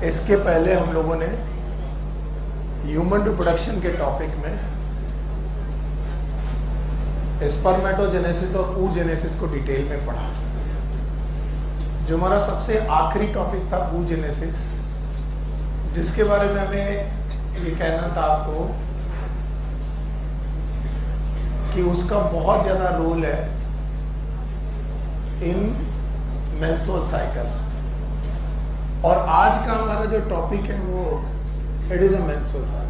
इसके पहले हम लोगों ने ह्यूमन रिप्रोडक्शन के टॉपिक में स्पर्मेटोजेनेसिस और ooजेनेसिस को डिटेल में पढ़ा। जो हमारा सबसे आखिरी टॉपिक था ooजेनेसिस, जिसके बारे में हमें ये कहना था आपको कि उसका बहुत ज़्यादा रोल है इन मेंस्ट्रुअल साइकिल। और आज का हमारा जो टॉपिक है वो it is a menstrual cycle.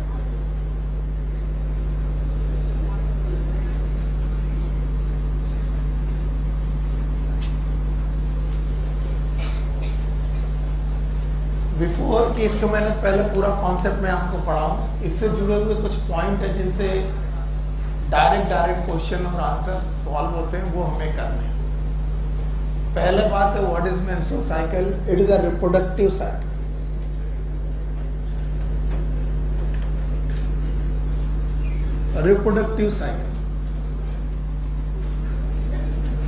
Before कि इसको मैंने पहले पूरा कॉन्सेप्ट में आपको पढ़ाऊं, इससे जुड़े हुए कुछ पॉइंट है जिनसे डायरेक्ट क्वेश्चन और आंसर सॉल्व होते हैं, वो हमें करने हैं। पहले बात है what is menstrual cycle. It is a reproductive cycle. Reproductive cycle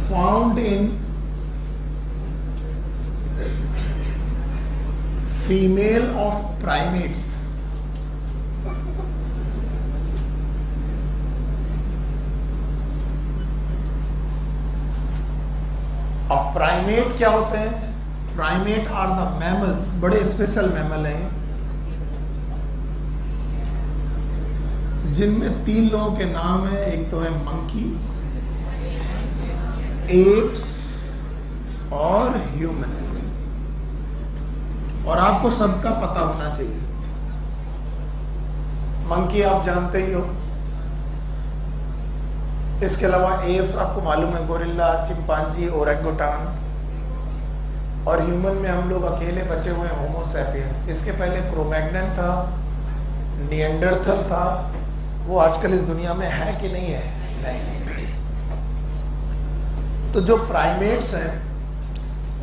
found in female of primates अब प्राइमेट क्या होते हैं? प्राइमेट आर द मैमल्स, बड़े स्पेशल मैमल हैं जिनमें 3 लोगों के नाम है। एक तो है मंकी, एप्स और ह्यूमन। और आपको सबका पता होना चाहिए। मंकी आप जानते ही हो। इसके अलावा एप्स आपको मालूम है, गोरिल्ला, चिंपांजी, ओरंगुटान। और ह्यूमन में हम लोग अकेले बचे हुए हैं, होमो सैपियंस। इसके पहले क्रोमैग्नन था, निएंडरथल था। वो आजकल इस दुनिया में है कि नहीं है? नहीं। तो जो प्राइमेट्स हैं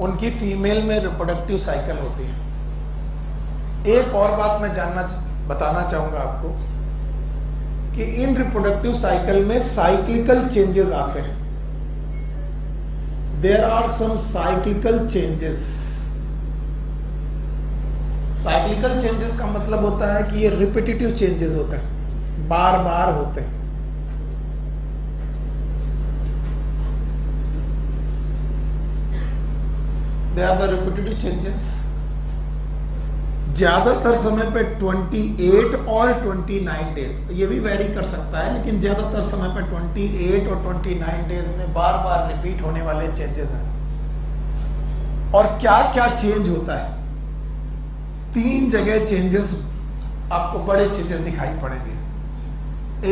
उनकी फीमेल में रिप्रोडक्टिव साइकिल होती है। एक और बात मैं बताना चाहूंगा आपको कि इन रिप्रोडक्टिव साइकिल में साइक्लिकल चेंजेस आते हैं। There are some cyclical changes. Cyclical changes का मतलब होता है कि ये रिपीटेटिव चेंजेस होते हैं, बार बार होते हैं। They are the repetitive changes. ज्यादातर समय पे 28 और 29 डेज, ये भी वेरी कर सकता है, लेकिन ज्यादातर समय पे 28 और 29 डेज में बार बार रिपीट होने वाले चेंजेस हैं। और क्या क्या चेंज होता है? 3 जगह चेंजेस आपको, बड़े चेंजेस दिखाई पड़ेंगे।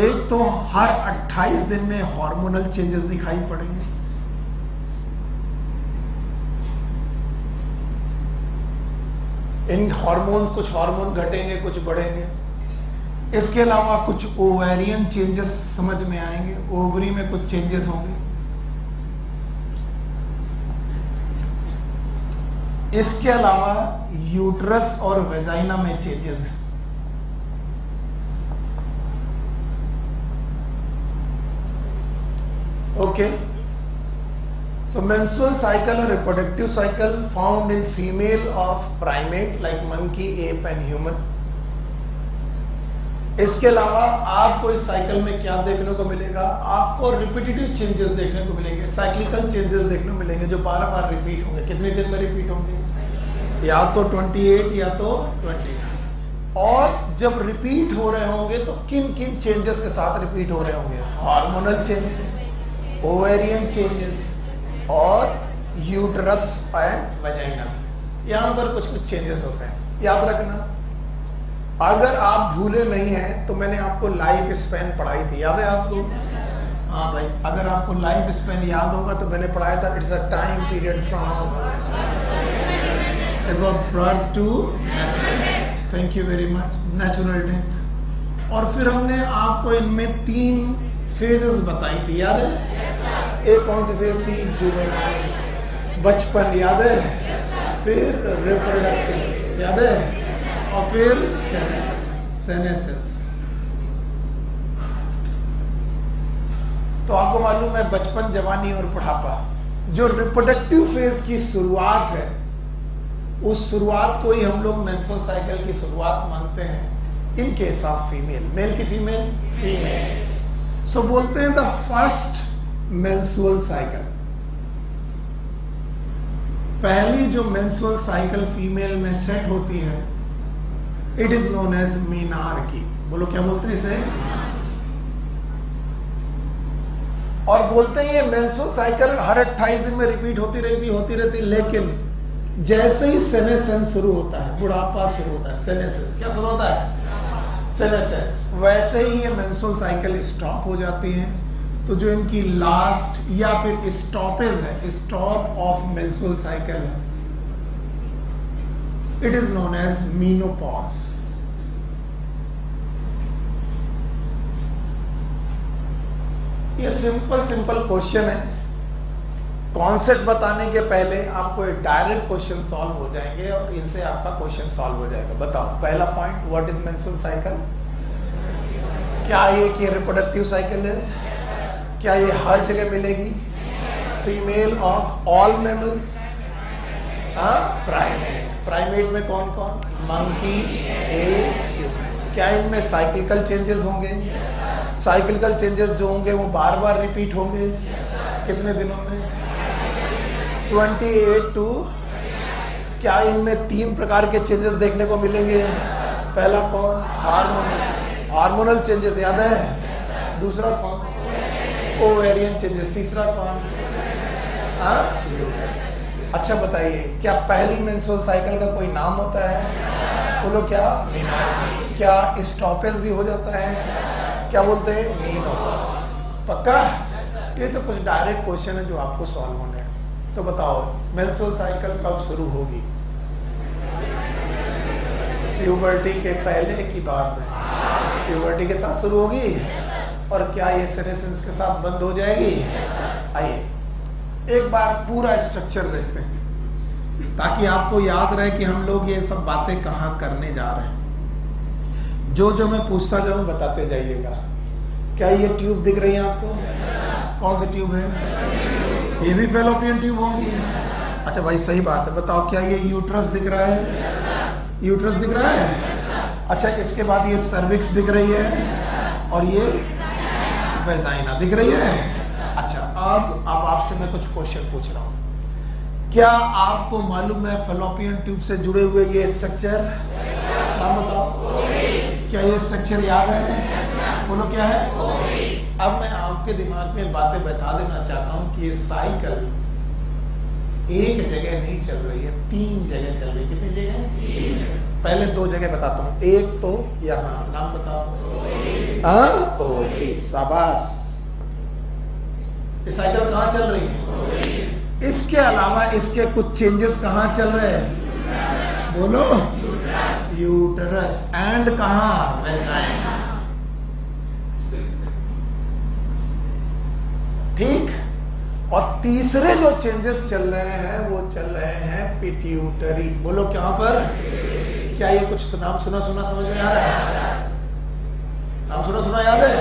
एक तो हर 28 दिन में हार्मोनल चेंजेस दिखाई पड़ेंगे। इन हार्मोन्स, कुछ हार्मोन घटेंगे, कुछ बढ़ेंगे। इसके अलावा कुछ ओवेरियन चेंजेस समझ में आएंगे, ओवरी में कुछ चेंजेस होंगे। इसके अलावा यूट्रस और वेजाइना में चेंजेस हैं। Okay, so menstrual cycle or reproductive cycle found in female of primate like monkey, ape and human. इसके अलावा आपको इस साइकिल में क्या देखने को मिलेगा? आपको रिपीटेटिव चेंजेस देखने को मिलेंगे, साइक्लिकल चेंजेस देखने को मिलेंगे जो बार बार रिपीट होंगे। कितने दिन में रिपीट होंगे? या तो 28 या तो 29। और जब रिपीट हो रहे होंगे तो किन किन चेंजेस के साथ रिपीट हो रहे होंगे? हार्मोनल चेंजेस, ओवेरियन चेंजेस और यूट्रस एंड वजाइना। यहाँ पर कुछ कुछ चेंजेस होते हैं, याद रखना। अगर आप भूले नहीं हैं तो मैंने आपको लाइफ स्पैन पढ़ाई थी, याद है आपको? हाँ भाई, अगर आपको लाइफ स्पैन याद होगा तो मैंने पढ़ाया था it's a time period from birth to natural. Thank you very much. Natural death. और फिर हमने आपको इनमें 3 फेजेस बताई थी, याद है? एक कौन सी फेज थी? जुवेनाइल, बचपन, याद है? फिर रिप्रोडक्टिव, याद है? और फिर सेनेसेंस। तो आपको मालूम है बचपन, जवानी और बुढ़ापा, जो रिप्रोडक्टिव फेज की शुरुआत है उस शुरुआत को ही हम लोग मेंस्ट्रुअल साइकिल की शुरुआत मानते हैं। In case of female, male की फीमेल, फीमेल। सो बोलते हैं द फर्स्ट मेंस्ट्रुअल साइकिल, पहली जो मेंस्ट्रुअल साइकिल फीमेल में सेट होती है, it is known as menarche. बोलो क्या बोलते हैं इसे? और बोलते हैं ये मेंस्ट्रुअल साइकिल हर 28 दिन में रिपीट होती रहती, लेकिन जैसे ही सेनेसेंस शुरू होता है, बुढ़ापा शुरू होता है, सेनेसेंस क्या शुरू होता है? सेनेसेंस, वैसे ही ये मेंस्ट्रुअल साइकिल स्टॉप हो जाती है। तो जो इनकी लास्ट या फिर स्टॉपेज है, स्टॉप ऑफ मेंस्ट्रुअल साइकिल है, it is known as menopause. ये सिंपल क्वेश्चन है। कॉन्सेप्ट बताने के पहले आपको एक डायरेक्ट क्वेश्चन सॉल्व हो जाएंगे और इनसे आपका क्वेश्चन सॉल्व हो जाएगा। बताओ पहला point, what is menstrual cycle? क्या ये कि रिप्रोडक्टिव साइकिल है? क्या ये हर जगह मिलेगी? Female of all mammals? Primate में कौन कौन? Monkey, app. क्या इनमें साइक्लिकल चेंजेस होंगे? साइक्लिकल चेंजेस जो होंगे वो बार बार रिपीट होंगे। कितने दिनों में? 28 टू। क्या इनमें 3 प्रकार के चेंजेस देखने को मिलेंगे? पहला कौन? हार्मोनल चेंजेस, याद है? दूसरा कौन? Ovarian changes. तीसरा कौन? अच्छा बताइए, क्या पहली मेंस्ट्रुअल साइकिल का कोई नाम होता है? बोलो क्या? क्या स्टॉपेज भी हो जाता है? क्या बोलते हैं? मीनोपॉज। पक्का? ये तो कुछ डायरेक्ट क्वेश्चन है जो आपको सॉल्व होने हैं। तो बताओ मेंस्ट्रुअल साइकिल कब शुरू होगी? प्यूबर्टी के पहले की बाद में? प्यूबर्टी के साथ शुरू होगी। और क्या ये सेनेसेंस के साथ बंद हो जाएगी? आइए एक बार पूरा स्ट्रक्चर देखते हैं ताकि आपको याद रहे कि हम लोग ये सब बातें कहाँ करने जा रहे हैं। जो मैं पूछता जाऊँ बताते जाइएगा। क्या ये ट्यूब दिख रही है आपको? कौन सी ट्यूब है? ये भी फैलोपियन ट्यूब होगी। अच्छा भाई सही बात है, बताओ क्या ये यूट्रस दिख रहा है? यूट्रस दिख रहा है। अच्छा इसके बाद ये सर्विक्स दिख रही है और ये वेजाइना दिख रही है। अच्छा अब आपसे मैं कुछ क्वेश्चन पूछ रहा हूँ। क्या आपको मालूम है फैलोपियन ट्यूब से जुड़े हुए ये स्ट्रक्चर? नाम बताओ। क्या ये स्ट्रक्चर याद है? बोलो क्या है? अब मैं आपके दिमाग में बातें बैठा देना चाहता हूँ कि ये साइकिल एक जगह नहीं चल रही है, 3 जगह चल रही है। कितनी जगह? पहले 2 जगह बताता हूँ। एक तो यहाँ, नाम बताओ। ओवरी। शाबाश। ये साइकिल कहाँ चल रही है? इसके अलावा इसके कुछ चेंजेस कहाँ चल रहे हैं? बोलो। यूटरस। एंड कहाँ? वेजाइना। ठीक। और तीसरे जो चेंजेस चल रहे हैं वो चल रहे हैं पिट्यूटरी। बोलो क्या पर? क्या ये कुछ नाम सुना समझ में आ रहा है? नाम सुना याद है?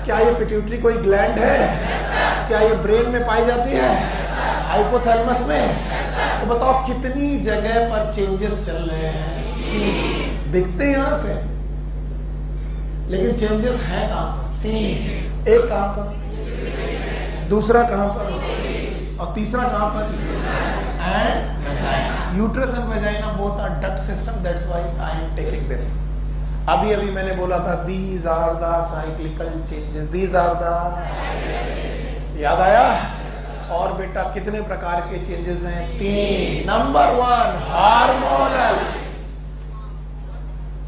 क्या ये पिट्यूटरी कोई ग्लैंड है? क्या ये ब्रेन में पाई जाती है? हाइपोथैलेमस में? तो बताओ कितनी जगह पर चेंजेस चल रहे हैं? दिखते हैं यहां से, लेकिन चेंजेस हैं कहां पर? 3। एक कहां पर, दूसरा कहां पर और तीसरा कहां पर? And vagina. Uterus and vagina both are duct system, that's why I am taking this. अभी मैंने बोला था these are the cyclical changes, these are the, याद आया? और बेटा कितने प्रकार के चेंजेस हैं? 3। Number 1 hormonal.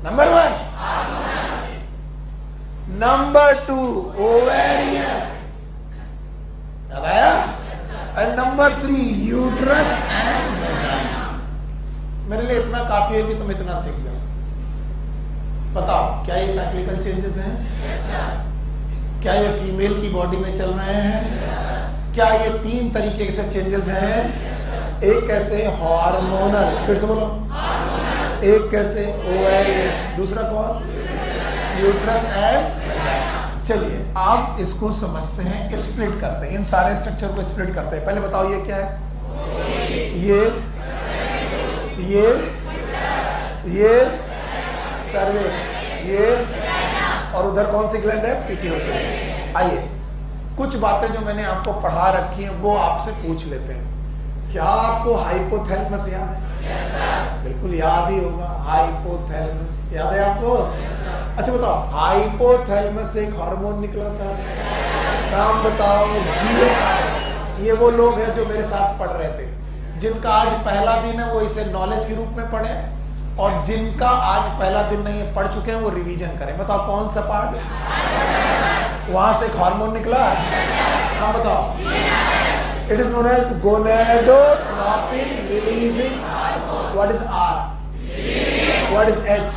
Number 1 number 2 ovarian, याद आया? And number 3 uterus and vagina. मेरे लिए इतना काफी है कि तुम इतना सीख जाओ। बताओ क्या ये साइक्लिकल चेंजेस हैं? क्या ये फीमेल की बॉडी में चल रहे हैं? क्या ये 3 तरीके से चेंजेस हैं? एक कैसे? हार्मोनल। फिर से बोलो। एक कैसे? ओवेरियन। दूसरा कौन? Uterus and vagina. चलिए आप इसको समझते हैं, स्प्लिट करते हैं, इन सारे स्ट्रक्चर को स्प्लिट करते हैं। पहले बताओ ये क्या है? ये सर्विक्स, ये और उधर कौन सी ग्लैंड है? पिट्यूटरी। आइए कुछ बातें जो मैंने आपको पढ़ा रखी हैं वो आपसे पूछ लेते हैं। क्या आपको हाइपोथैलेमस याद है? बिल्कुल याद ही होगा। हाइपोथैलेमस याद है आपको? अच्छा बताओ, हाइपोथैलेमस से एक हार्मोन निकला था, नाम बताओ। GnRH। ये वो लोग हैं जो मेरे साथ पढ़ रहे थे, जिनका आज पहला दिन है वो इसे नॉलेज के रूप में पढ़े, और जिनका आज पहला दिन नहीं है, पढ़ चुके हैं, वो रिवीजन करें। बताओ कौन सा पार्ट? वहां से एक हार्मोन निकला। हाँ बताओ। It is known as gonadotropin releasing hormone. What is R? What is H?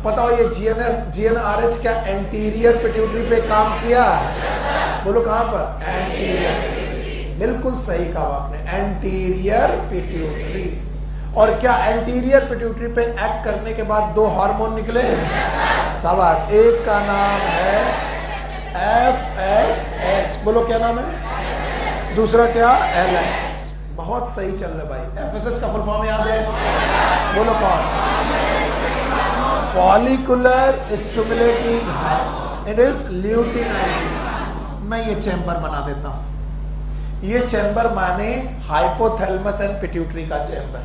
बताओ ये GnRH क्या एंटीरियर पिट्यूटरी पे काम किया? बोलो कहां पर? एंटीरियर। बिल्कुल सही कहा आपने, एंटीरियर पिट्यूटरी। और क्या एंटीरियर पिट्यूटरी पे एक्ट करने के बाद दो हार्मोन निकले? शाबाश। एक का नाम है FSH। बोलो क्या नाम है? दूसरा क्या? LH। बहुत सही चल रहा भाई। FSH का फुल फॉर्म याद है? बोलो कौन? Follicular stimulating hormone. It is luteinizing. मैं ये चैम्बर बना देता हूं। ये चैम्बर माने हाइपोथैलेमस एंड पिट्यूटरी का चैम्बर।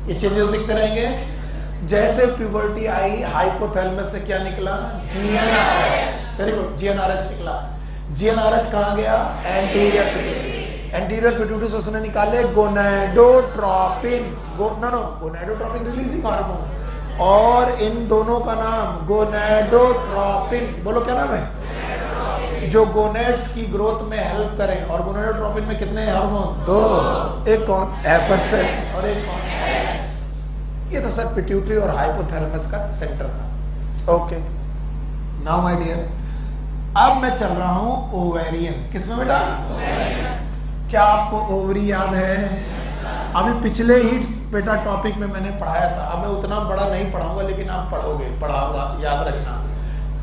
ये चेंजेस दिखते रहेंगे। जैसे प्यूबर्टी आई, हाइपोथैलेमस से क्या निकला? GnRH। वेरी गुड, GnRH निकला। GnRH कहाँ गया? Anterior pituitary. एंटीरियर पिट्यूटरी से उसने निकाले गोनाडोट्रोपिन। गोनाडोट्रोपिन रिलीजिंग हार्मोन, और इन दोनों का नाम गोनाडोट्रोपिन। बोलो क्या नाम है? जो गोनेड्स की ग्रोथ में हेल्प करें। और गोनाडोट्रोपिन में कितने हार्मोन? दो। एक कौन? FSH और एक कौन? ये तो सर पिट्यूटरी और हाइपोथैलेमस का सेंटर था। ओके, नाउ माय डियर, अब मैं चल रहा हूं ओवेरियन। किसमें बेटा? क्या आपको ओवरी याद है? अभी पिछले ही बेटा टॉपिक में मैंने पढ़ाया था। अब मैं उतना बड़ा नहीं पढ़ाऊंगा, लेकिन आप पढ़ाऊंगा, याद रखना।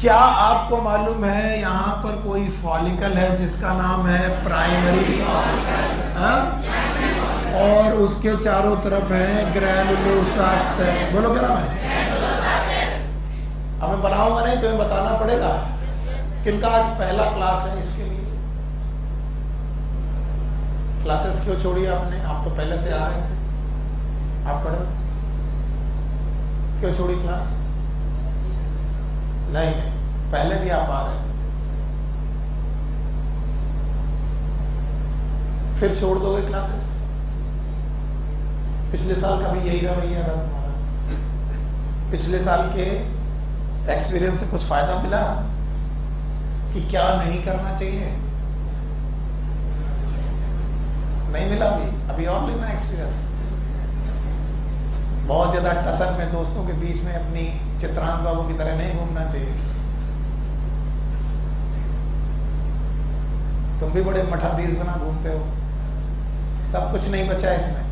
क्या आपको मालूम है यहाँ पर कोई फॉलिकल है जिसका नाम है प्राइमरी फॉलिकल, और उसके चारों तरफ है ग्रैनुलोसा सेल। बोलो क्या नाम है? अब मैं बनाऊंगा नहीं, तुम्हें बताना पड़ेगा। किनका आज पहला क्लास है? इसके लिए क्लासेस क्यों छोड़ी आपने? आप तो पहले से आ रहे थे। आप पढ़ो, क्यों छोड़ी क्लास? नहीं, पहले भी आप आ रहे थे, फिर छोड़ दोगे क्लासेस? पिछले साल का भी यही रवैया रहा तुम्हारा। पिछले साल के एक्सपीरियंस से कुछ फायदा मिला कि क्या नहीं करना चाहिए? नहीं मिला। अभी और लेना एक्सपीरियंस। बहुत ज्यादा टसन में दोस्तों के बीच में अपनी चित्रांश बाबू की तरह नहीं घूमना चाहिए। तुम भी बड़े मठाधीश बना घूमते हो। सब कुछ नहीं बचा इसमें।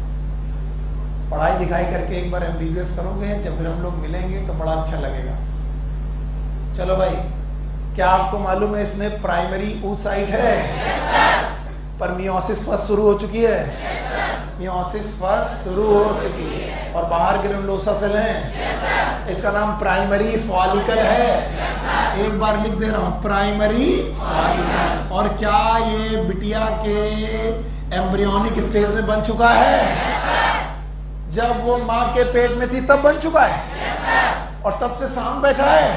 पढ़ाई लिखाई करके एक बार MBBS करोगे, जब फिर हम लोग मिलेंगे तो बड़ा अच्छा लगेगा। चलो भाई, क्या आपको मालूम है इसमें प्राइमरी oocyte है? पर मियोसिस फर्स्ट शुरू हो चुकी है। मियोसिस फर्स्ट शुरू हो चुकी है, और बाहर ग्रैनुलोसा सेल है। इसका नाम प्राइमरी फॉलिकल है। एक बार लिख दे रहा हूं, प्राइमरी फॉलिकल। और क्या ये बिटिया के एम्ब्रियोनिक स्टेज में बन चुका है? जब वो माँ के पेट में थी तब बन चुका है, और तब से शाम बैठा है।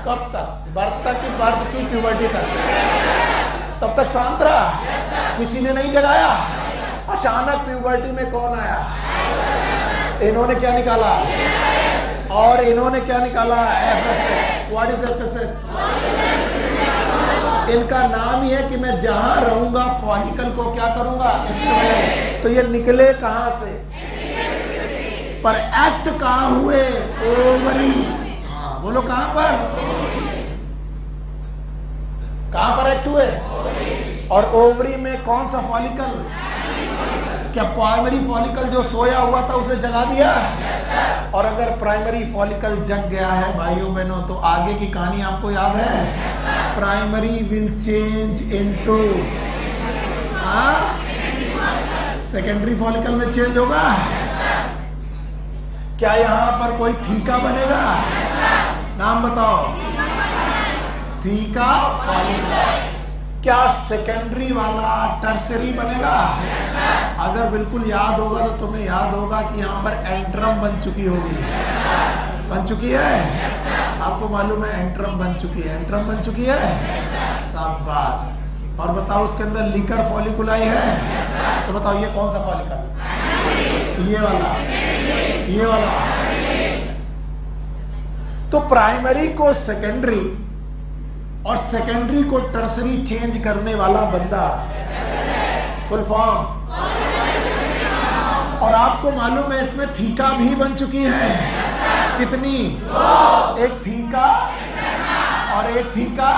कब तक? बर्थ की प्यूबर्टी तक। तब तक शांत रहा, किसी ने नहीं जगाया। अचानक प्यूबर्टी में कौन आया? इन्होंने क्या निकाला? और इन्होंने क्या निकाला? FSH। What is FSH? इनका नाम ही है कि मैं जहां रहूंगा फॉलिकल को क्या करूंगा? स्टिमुलेट। तो ये निकले कहां से? पर एक्ट कहां हुए? ओवरी। हाँ, बोलो कहां पर? कहां पर एक्ट हुए? और ओवरी में कौन सा फॉलिकल? क्या प्राइमरी फॉलिकल जो सोया हुआ था उसे जगा दिया? और अगर प्राइमरी फॉलिकल जग गया है भाइयों बहनों, तो आगे की कहानी आपको याद है? Primary will change into secondary follicle में चेंज होगा। क्या यहां पर कोई थीका बनेगा? नाम बताओ। Theca follicular. क्या सेकेंडरी वाला टर्सरी बनेगा? अगर बिल्कुल याद होगा तो तुम्हें याद होगा कि यहाँ पर एंट्रम बन चुकी होगी। बन चुकी है? आपको मालूम है एंट्रम बन चुकी है, एंट्रम बन चुकी है। शाबाश। और बताओ उसके अंदर लीकर फॉलिकुलाई है, तो बताओ ये कौन सा फॉलिकल? ये वाला, ये वाला। तो प्राइमरी को सेकेंडरी और सेकेंडरी को टर्सरी चेंज करने वाला बंदा फुल फॉर्म। और आपको मालूम है इसमें थीका भी बन चुकी है। कितनी? एक थीका और एक थीका।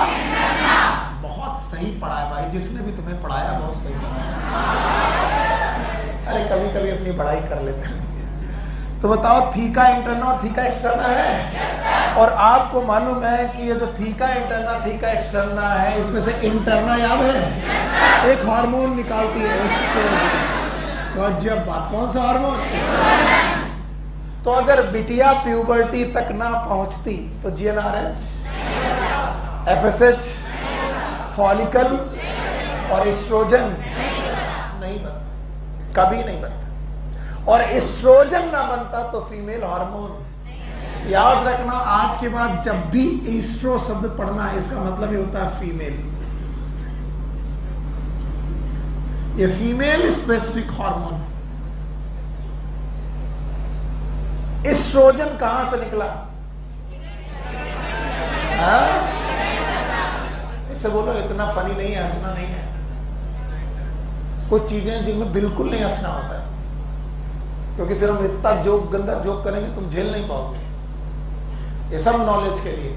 बहुत सही पढ़ा है भाई, जिसने भी तुम्हें पढ़ाया बहुत सही पढ़ाया। अरे कभी कभी अपनी पढ़ाई कर लेते हैं। तो बताओ थीका इंटरना और थीका एक्सटर्ना है। और आपको मालूम है कि ये जो थीका इंटरना थीका एक्सटर्ना है, इसमें से इंटरना याद है? एक हार्मोन निकालती है एस्ट्रोजन। जब बात, कौन सा हार्मोन? तो अगर बिटिया प्यूबर्टी तक ना पहुंचती तो जीएनआरएच, एफएसएच, फॉलिकल और एस्ट्रोजन नहीं बनता, कभी नहीं बनता। और एस्ट्रोजन ना बनता तो फीमेल हार्मोन। याद रखना, आज के बाद जब भी एस्ट्रो शब्द पढ़ना है इसका मतलब ये होता है फीमेल। ये फीमेल स्पेसिफिक हार्मोन। एस्ट्रोजन कहां से निकला? इससे बोलो, इतना फनी नहीं है, हंसना नहीं है। कुछ चीजें जिनमें बिल्कुल नहीं हंसना होता है, क्योंकि फिर हम इतना जोक, गंदा जोक करेंगे तुम झेल नहीं पाओगे। ये सब नॉलेज के लिए।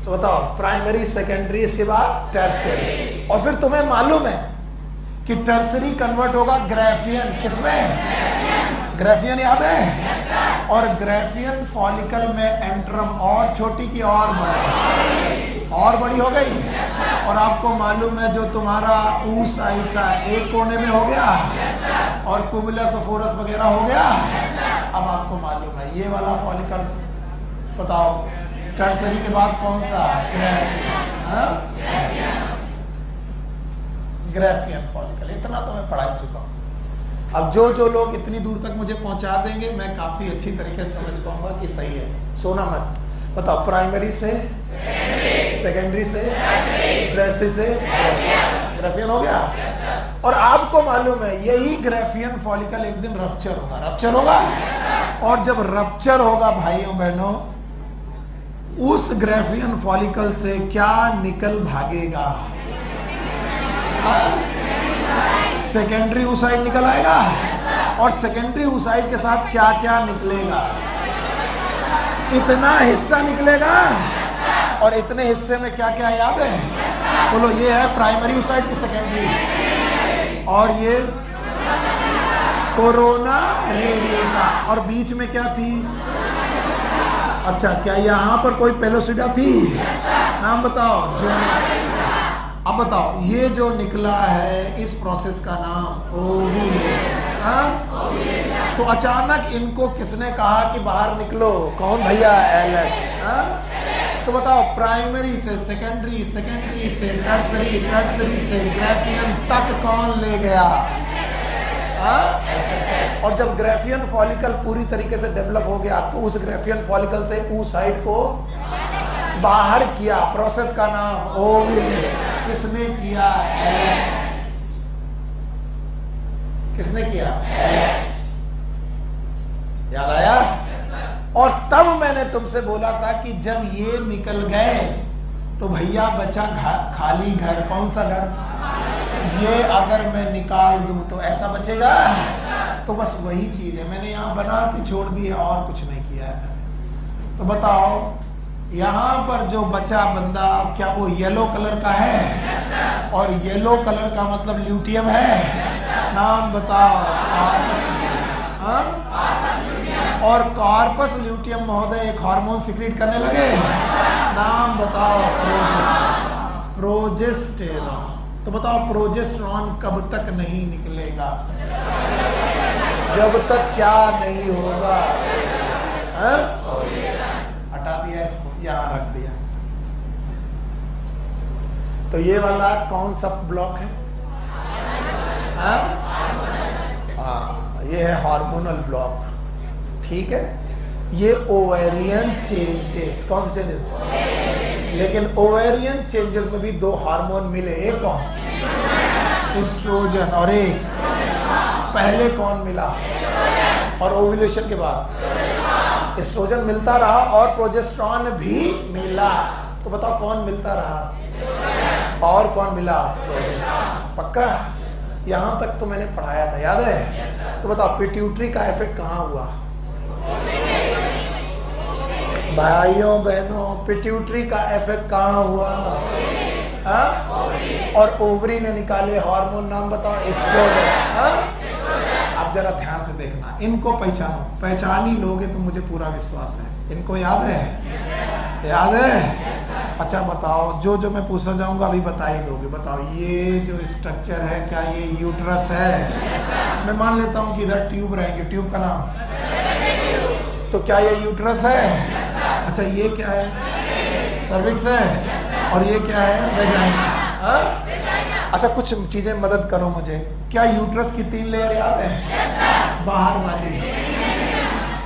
तो बताओ प्राइमरी, सेकेंडरी, इसके बाद टर्सरी। और फिर तुम्हें मालूम है कि टर्सरी कन्वर्ट होगा ग्राफियन। किसमें? ग्राफियन याद है? और ग्राफियन फॉलिकल में एंट्रम और छोटी की और बड़ी, और बड़ी हो गई। और आपको मालूम है जो तुम्हारा ऊस आई था एक कोने में हो गया और कुमुलस और फोरस वगैरह हो गया। अब आपको मालूम है ये वाला फॉलिकल, बताओ टर्सरी के बाद कौन सा? Graafian follicle. इतना तो मैं पढ़ा चुका हूं। अब जो लोग इतनी दूर तक मुझे पहुंचा देंगे, मैं काफी अच्छी तरीके से समझ पाऊंगा कि सही है। सोना मत। बताओ प्राइमरी से सेकेंडरी से टर्सरी से ग्राफियन हो गया। और आपको मालूम है यही ग्राफियन फॉलिकल एक दिन रप्चर होगा। रप्चर होगा, और जब रप्चर होगा भाइयों बहनों, उस ग्राफियन फॉलिकल से क्या निकल भागेगा? सेकेंडरी oocyte निकल आएगा। और सेकेंडरी oocyte के साथ क्या क्या निकलेगा? इतना हिस्सा निकलेगा। और इतने हिस्से में क्या क्या याद है? बोलो। ये है प्राइमरी oocyte की सेकेंडरी, और ये कोरोना रेडिएटा। और बीच में क्या थी? अच्छा, क्या यहां पर कोई पेलोसिडा थी? नाम बताओ। अब बताओ ये जो निकला है इस प्रोसेस का नाम ओव्यूलेशन। तो अचानक इनको किसने कहा कि बाहर निकलो? कौन भैया? एलएच। तो बताओ प्राइमरी से सेकेंडरी, सेकेंडरी से टर्सरी, टर्सरी से ग्राफियन तक कौन ले गया? और जब ग्राफियन फॉलिकल पूरी तरीके से डेवलप हो गया तो उस ग्राफियन फॉलिकल से oocyte को बाहर किया। प्रोसेस का नाम ओव्यूलेशन। किसने किया? किसने किया? याद आया? और तब मैंने तुमसे बोला था कि जब ये निकल गए तो भैया बचा खाली घर। कौन सा घर? ये अगर मैं निकाल दूं तो ऐसा बचेगा। तो बस वही चीज है, मैंने यहाँ बना के छोड़ दी है और कुछ नहीं किया है। तो बताओ यहाँ पर जो बचा बंदा, क्या वो येलो कलर का है? और येलो कलर का मतलब ल्यूटियम है। नाम बताओ। और कार्पस ल्यूटियम महोदय एक हार्मोन सिक्रीट करने लगे। नाम बताओ। प्रोजेस्टेरॉन। तो बताओ प्रोजेस्टेरॉन कब तक नहीं निकलेगा? जब तक क्या नहीं होगा, हटा दिया इसको, यहां रख दिया। तो ये वाला कौन सा ब्लॉक है? ये है हार्मोनल ब्लॉक, ठीक है। ये ओवेरियन चेंजेस, कौन से चेंजेस? लेकिन ओवेरियन चेंजेस में भी दो हार्मोन मिले, एक कौन? एस्ट्रोजन, और एक पहले कौन मिला? और ओव्यूलेशन के बाद एस्ट्रोजन मिलता रहा और प्रोजेस्टेरॉन भी मिला। तो बताओ कौन मिलता रहा और कौन मिला? प्रोजेस्टेरॉन। पक्का? यहां तक तो मैंने पढ़ाया था, याद है? तो बताओ पिट्यूटरी का इफेक्ट कहां हुआ? भाइयों बहनों, पिट्यूटरी का इफेक्ट कहां हुआ? और ओवरी ने निकाले हार्मोन, नाम बताओ? एस्ट्रोजन। आप जरा ध्यान से देखना, इनको पहचानो, पहचान ही लोगे तो मुझे पूरा विश्वास है। इनको याद है? याद है? अच्छा बताओ, जो जो मैं पूछना चाहूंगा अभी बता ही दोगे। बताओ ये जो स्ट्रक्चर है, क्या ये यूट्रस है? मैं मान लेता हूं कि इधर ट्यूब रहेंगे, ट्यूब का नाम, तो क्या ये यूट्रस है? अच्छा ये क्या है? सर्विक्स है। और ये क्या है? वेजाइना। अच्छा कुछ चीजें मदद करो मुझे, क्या यूट्रस की 3 लेयर याद है? बाहर वाली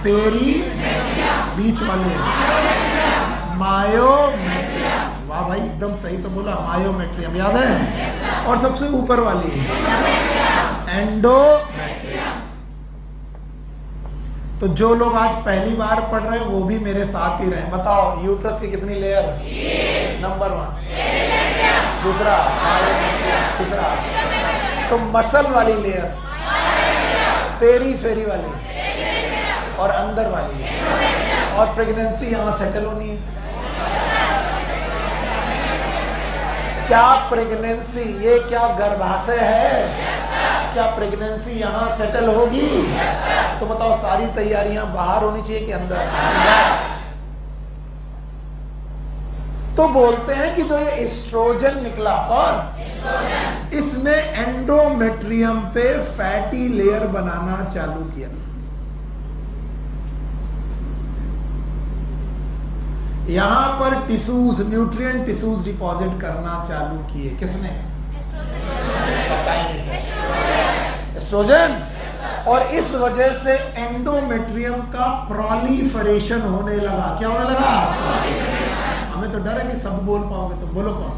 पेरी, बीच वाले मायोमेट्रियम। वाह भाई, एकदम सही तो बोला, मायोमेट्रियम याद है। और सबसे ऊपर वाली एंडोमेट्रियम। तो जो लोग आज पहली बार पढ़ रहे हैं वो भी मेरे साथ ही रहे। बताओ यूट्रस की कितनी लेयर? नंबर 1। दूसरा तीसरा, तो मसल वाली लेयर, पेरीफेरी वाली और अंदर वाली, और प्रेगनेंसी यहां सेटल होनी है। क्या प्रेगनेंसी, ये क्या गर्भाशय है? क्या प्रेगनेंसी यहाँ सेटल होगी? तो बताओ सारी तैयारियां बाहर होनी चाहिए कि अंदर? तो बोलते हैं कि जो ये एस्ट्रोजन निकला, कौन? इसने एंडोमेट्रियम पे फैटी लेयर बनाना चालू किया। यहां पर टिश्यूज, न्यूट्रिएंट टिश्यूज डिपॉजिट करना चालू किए। किसने? पता ही नहीं सर। एस्ट्रोजन। और इस वजह से एंडोमेट्रियम का प्रोलिफरेशन होने लगा। क्या होने लगा? हमें तो डर है कि शब्द बोल पाओगे, तो बोलो कौन?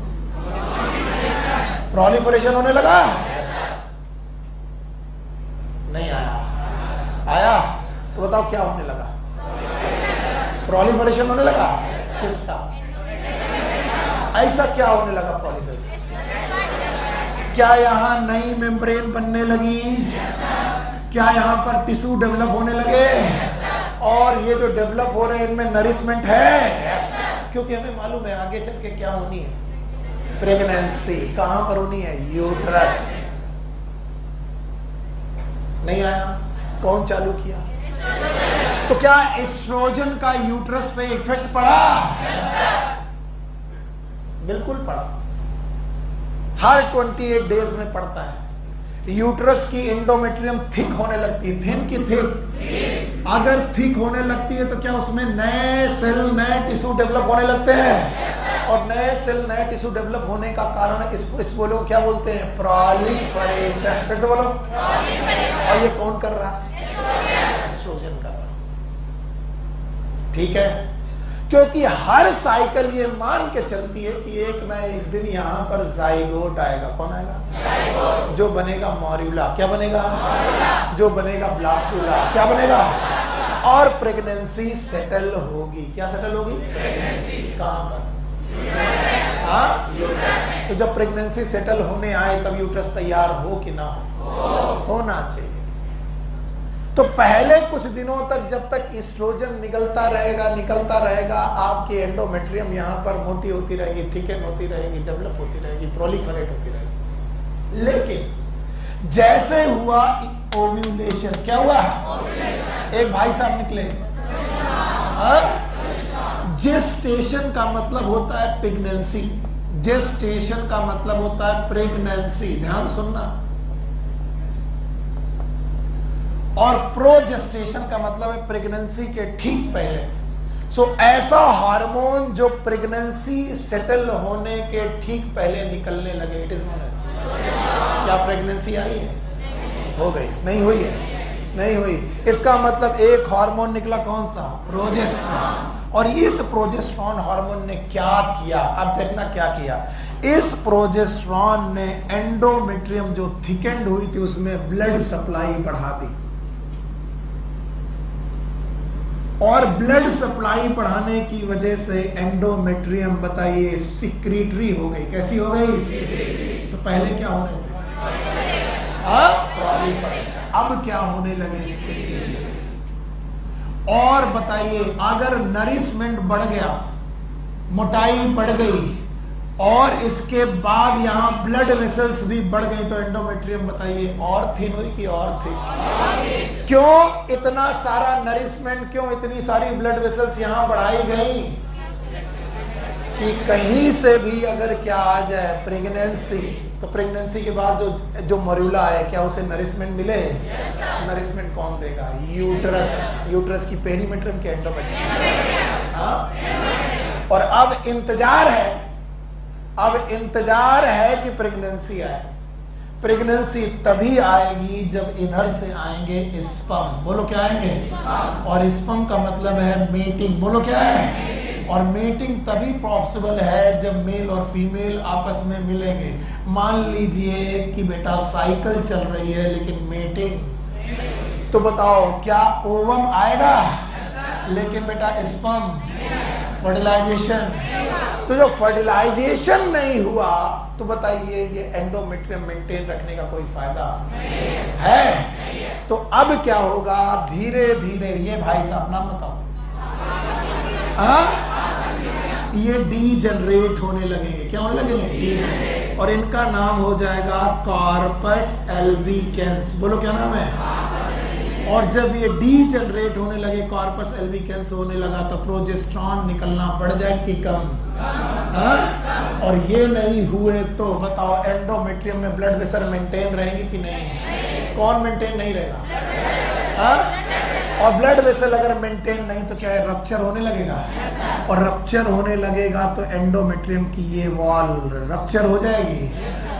प्रोलिफरेशन होने लगा। नहीं आया? आया? तो बताओ क्या होने लगा? प्रोलिफरेशन होने लगा। किसका? ऐसा क्या होने लगा प्रोलिफरेशन? क्या यहाँ नई मेम्ब्रेन बनने लगी? क्या यहाँ पर टिश्यू डेवलप होने लगे? और ये जो डेवलप हो रहे हैं इनमें नरिशमेंट है? क्योंकि हमें मालूम है आगे चल के क्या होनी है। प्रेगनेंसी कहां पर होनी है? यूट्रस। नहीं आया? कौन चालू किया? तो क्या एस्ट्रोजन का यूट्रस पे इफेक्ट पड़ा? बिल्कुल पड़ा। हर 28 डेज में पड़ता है। यूट्रस की एंडोमेट्रियम थिक होने लगती है। थिन की थिक? अगर थिक होने लगती है तो क्या उसमें नए सेल, नए टिश्यू डेवलप होने लगते हैं? और नए सेल, नए टिश्यू डेवलप होने का कारण इस बोलो क्या बोलते हैं? प्रोलिफरेशन। फिर से बोलो। और ये कौन कर रहा है? एस्ट्रोजन कर रहा। ठीक है, क्योंकि हर साइकिल ये मान के चलती है कि एक ना एक दिन यहाँ पर जाइगोट आएगा। कौन आएगा? जो बनेगा मॉर्यूला। क्या बनेगा? जो बनेगा ब्लास्टुला। क्या बनेगा? और प्रेगनेंसी सेटल होगी। क्या सेटल होगी? प्रेगनेंसी। कहाँ पर? तो जब प्रेगनेंसी सेटल होने आए तब यूट्रस तैयार हो कि ना हो? होना चाहिए। तो पहले कुछ दिनों तक जब तक एस्ट्रोजन निकलता रहेगा, आपकी एंडोमेट्रियम यहाँ पर मोटी होती रहेगी, थिकन होती रहेगी, डेवलप होती रहेगी, प्रोलिफरेट होती रहेगी। लेकिन जैसे हुआ ओव्यूलेशन, क्या हुआ? एक भाई साहब निकले। जेस्टेशन का मतलब होता है प्रेगनेंसी। जेस्टेशन का मतलब होता है प्रेगनेंसी। ध्यान सुनना। और प्रोजेस्टेशन का मतलब है प्रेगनेंसी के ठीक पहले। सो ऐसा हार्मोन जो प्रेगनेंसी सेटल होने के ठीक पहले निकलने लगे, इट इज नोन एज। क्या प्रेगनेंसी आई है? हो गई? नहीं हुई है? नहीं हुई। इसका मतलब एक हार्मोन निकला, कौन सा? प्रोजेस्टेरॉन। और इस प्रोजेस्टेरॉन हार्मोन ने क्या किया, अब देखना क्या किया। इस प्रोजेस्टेरॉन ने एंडोमेट्रियम जो थिकेंड हुई थी उसमें ब्लड सप्लाई बढ़ा दी, और ब्लड सप्लाई बढ़ाने की वजह से एंडोमेट्रियम, बताइए, सिक्रीटरी हो गई। कैसी हो गई? सिक्रीटरी। तो पहले क्या होने थे? प्रोलिफरेशन। अब क्या होने लगे? सिक्रीशन। और बताइए, अगर नरिशमेंट बढ़ गया, मोटाई बढ़ गई, और इसके बाद यहां ब्लड वेसल्स भी बढ़ गई, तो एंडोमेट्रियम, बताइए, और थिन हुई कि और थिन? क्यों इतना सारा नरिशमेंट, क्यों इतनी सारी ब्लड वेसल्स यहां बढ़ाई गई? कि कहीं से भी अगर क्या आ जाए प्रेगनेंसी, तो प्रेगनेंसी के बाद जो मॉर्यूला है, क्या उसे नरिशमेंट मिले? नरिशमेंट कौन देगा? यूट्रस। यूट्रस की पेरीमेट्रियम के एंडोमेट्रियम। और अब इंतजार है कि प्रेगनेंसी आए। प्रेगनेंसी तभी आएगी जब इधर से आएंगे स्पर्म। बोलो क्या आएंगे? और स्पर्म का मतलब है मीटिंग। बोलो क्या है? और मीटिंग तभी पॉसिबल है जब मेल और फीमेल आपस में मिलेंगे। मान लीजिए कि बेटा साइकिल चल रही है लेकिन मीटिंग, तो बताओ क्या ओवम आएगा? लेकिन बेटा स्पर्म, फर्टिलाइजेशन। तो जब फर्टिलाइजेशन नहीं हुआ तो बताइए ये एंडोमेट्रियम मेंटेन रखने का कोई फायदा है? तो अब क्या होगा? धीरे धीरे, ये भाई साहब नाम बताओ, ये डी जनरेट होने लगेंगे। क्या होने लगेंगे? और इनका नाम हो जाएगा कॉर्पस एल्बिकेंस। बोलो क्या नाम है? और जब ये डी जनरेट होने लगे, कॉर्पस एल्बिकेंस होने लगा, तो प्रोजेस्टेरॉन निकलना बढ़ जाए कि कम? और ये नहीं हुए तो बताओ एंडोमेट्रियम में ब्लड वेसल मेंटेन रहेंगी कि नहीं? कौन मेंटेन नहीं रहेगा? और ब्लड वेसल अगर मेंटेन नहीं तो क्या है? रप्चर होने लगेगा। और रप्चर होने लगेगा तो एंडोमेट्रियम की ये वॉल रप्चर हो जाएगी,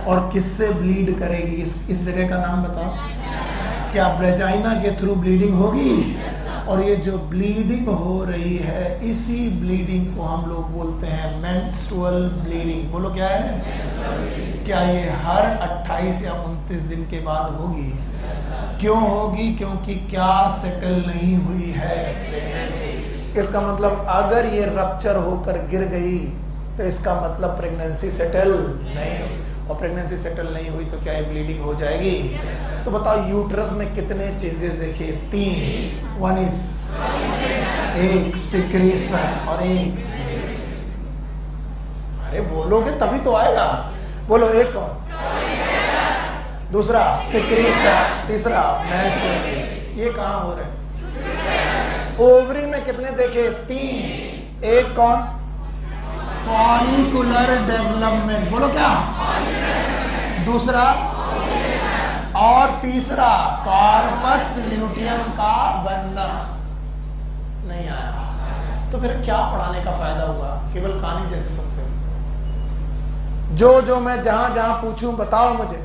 और किससे ब्लीड करेगी? इस जगह का नाम बताओ। क्या वेजाइना के थ्रू ब्लीडिंग होगी? और ये जो ब्लीडिंग हो रही है, इसी ब्लीडिंग को हम लोग बोलते हैं मेंस्ट्रुअल ब्लीडिंग। बोलो क्या है? क्या ये हर 28 या 29 दिन के बाद होगी? क्यों होगी? क्योंकि क्या सेटल नहीं हुई है प्रेगनेंसी। इसका मतलब अगर ये रप्चर होकर गिर गई तो इसका मतलब प्रेगनेंसी सेटल नहीं हुई, और प्रेगनेंसी सेटल नहीं हुई तो क्या ये ब्लीडिंग हो जाएगी? तो बताओ यूट्रस में कितने चेंजेस देखिए? 3। 1 इज एक सिक्रीशन और एक, अरे बोलोगे तभी तो आएगा। बोलो, एक कौन? दूसरा सिक्रीशन, तीसरा मेंस्ट्रुएशन। ये कहाँ हो रहे हैं? ओवरी में कितने देखे? 3। एक कौन? Follicular development. बोलो क्या? दूसरा और तीसरा कॉर्पस ल्यूटियम का बनना। नहीं आया तो फिर क्या पढ़ाने का फायदा हुआ? केवल कहानी जैसे सुनते हो। जो मैं जहां जहां पूछूं बताओ मुझे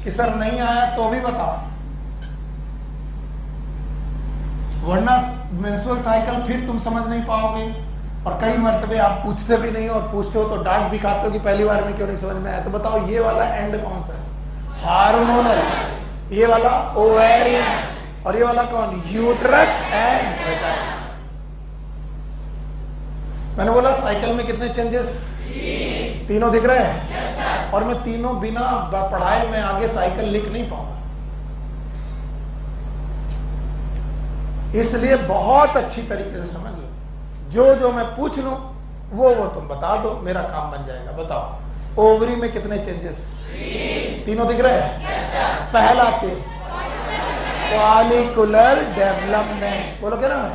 कि सर नहीं आया तो भी बताओ, वरना मेंस्ट्रुअल साइकिल फिर तुम समझ नहीं पाओगे। और कई मर्तबे आप पूछते भी नहीं, और पूछते हो तो डांट भी खाते हो कि पहली बार में क्यों नहीं समझ में आया। तो बताओ ये वाला एंड कौन सा है? हार्मोनल। ये वाला ओवेरियन, और ये वाला कौन? Uterus and vagina. मैंने बोला साइकिल में कितने चेंजेस? तीनों दिख रहे हैं। और मैं तीनों बिना पढ़ाए में आगे साइकिल लिख नहीं पाऊंगा, इसलिए बहुत अच्छी तरीके से समझ लो। जो मैं पूछ लूं वो तुम बता दो, मेरा काम बन जाएगा। बताओ ओवरी में कितने चेंजेस? तीनों दिख रहे हैं। पहला चेंज फॉलिकुलर डेवलपमेंट। बोलो क्या नाम है?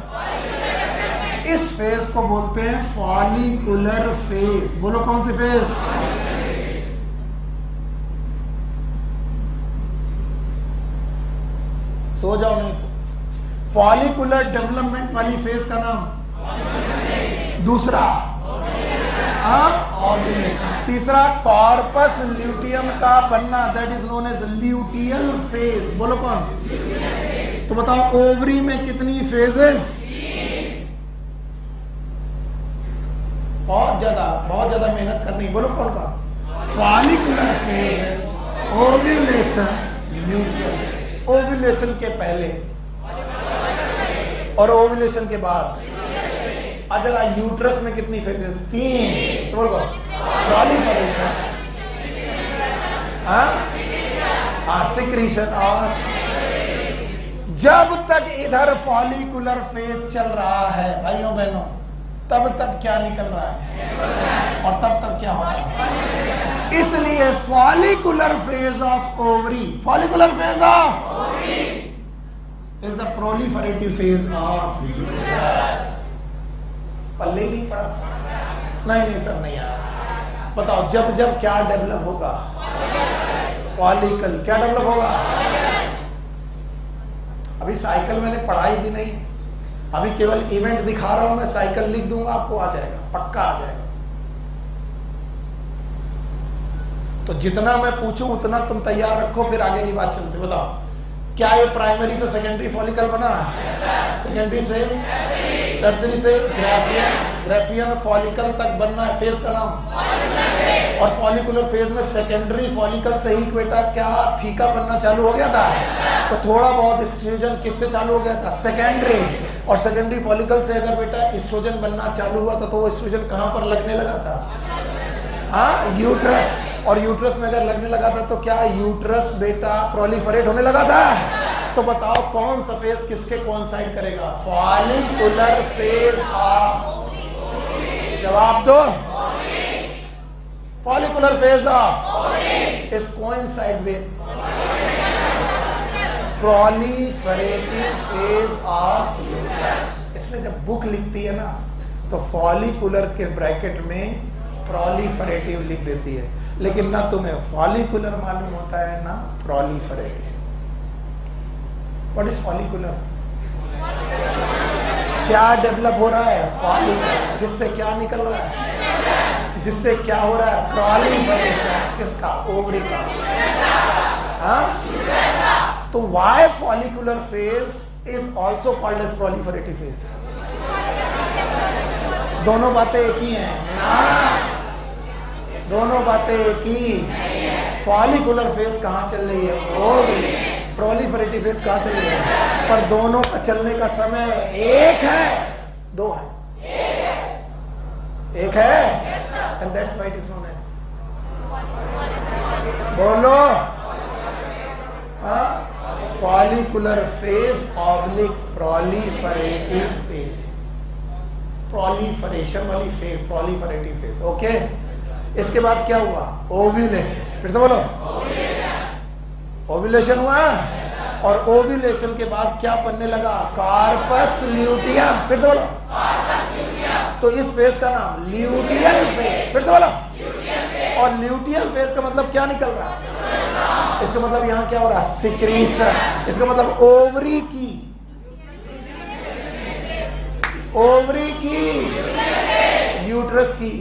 इस फेज को बोलते हैं फॉलिकुलर फेज। बोलो कौन सी फेज? सो जाओ नहीं तो फॉलिकुलर डेवलपमेंट वाली फेज का नाम। दूसरा ओव्यूलेशन। तीसरा कॉर्पस ल्यूटियम का बनना, that is known as luteal phase. बोलो कौन? तो बताओ ओवरी में कितनी फेजेस? बहुत ज्यादा मेहनत करनी। बोलो कौन का? फॉलिकुलर फेज है, ओव्यूलेशन, ल्यूटियल। ओव्यूलेशन के पहले और ओव्यूलेशन के बाद। अगर यूट्रस में कितनी फेजेस? 3। तो बोलो प्रोलिफरेशन, सिक्रीशन, और जब तक इधर फॉलिकुलर फेज चल रहा है भाइयों बहनों, तब तक क्या निकल रहा है और तब तक क्या होता है। इसलिए follicular phase of ovary, follicular phase of ovary is the proliferative phase of uterus. पल्ले नहीं पड़ा? नहीं सर, नहीं आया। बताओ जब जब क्या डेवलप होगा? फॉलिकल। क्या डेवलप होगा? अभी साइकिल मैंने पढ़ाई भी नहीं, अभी केवल इवेंट दिखा रहा हूं मैं। साइकिल लिख दूंगा आपको, आ जाएगा, पक्का आ जाएगा। तो जितना मैं पूछूं उतना तुम तैयार रखो, फिर आगे की बात चलती। बताओ क्या ये प्राइमरी से सेकेंडरी फॉलिकल बना? सेकेंडरी से टर्सरी से ग्राफियन, ग्राफियन फॉलिकल तक बनना है फेज का नाम। और फॉलिकुलर फेज में सेकेंडरी फॉलिकल से ही बेटा क्या थीका बनना चालू हो गया था। तो थोड़ा बहुत एस्ट्रोजन किससे चालू हो गया था? सेकेंडरी। और सेकेंडरी फॉलिकल से अगर बेटा एस्ट्रोजन बनना चालू हुआ था तो वो एस्ट्रोजन कहां पर लगने लगा था? यूट्रस। और यूट्रस में अगर लगने लगा था तो क्या यूट्रस बेटा प्रोलिफरेट होने लगा था? तो बताओ कौन सा फेज किसके कोइंसाइड करेगा? फॉलिकुलर फेज ऑफ, जवाब दो। Follicular phase of is coincide with proliferative phase of uterus. इसलिए जब बुक लिखती है ना तो फॉलिकुलर के ब्रैकेट में प्रोलिफरेटिव लिख देती है, लेकिन ना तुम्हें फॉलिकुलर मालूम होता है ना प्रोलिफरेटिव। What is follicular? क्या डेवलप हो रहा है? फॉलिकल। जिससे क्या निकल रहा है? जिससे क्या हो रहा है? प्रोलिफरेशन। किसका? ओवरी का। तो why follicular phase is also called as proliferative phase? दोनों बातें एक ही हैं ना? दोनों बातें एक ही। फॉलिकुलर फेज कहाँ चल रही है? ओवरी। प्रोलिफरेटिव फेज कहाँ चल रही है? पर दोनों का चलने का समय एक है, दो है? एक है, and that's why it is known as. बोलो follicular phase oblique proliferative phase. Proliferation वाली फेज प्रोलिफरेटिव फेज। ओके, इसके बाद क्या हुआ? ओव्यूलेशन। फिर से बोलो, ओव्यूलेशन हुआ। और ओव्यूलेशन के बाद क्या बनने लगा? Corpus luteum. फिर से बोलो, तो इस फेज का नाम ल्यूटियल फेज। फिर से बोलो, और ल्यूटियल फेज का मतलब क्या निकल रहा है? इसका मतलब यहाँ क्या हो रहा है? सिक्रीशन। इसका मतलब ओवरी की, ओवरी की, यूट्रस की,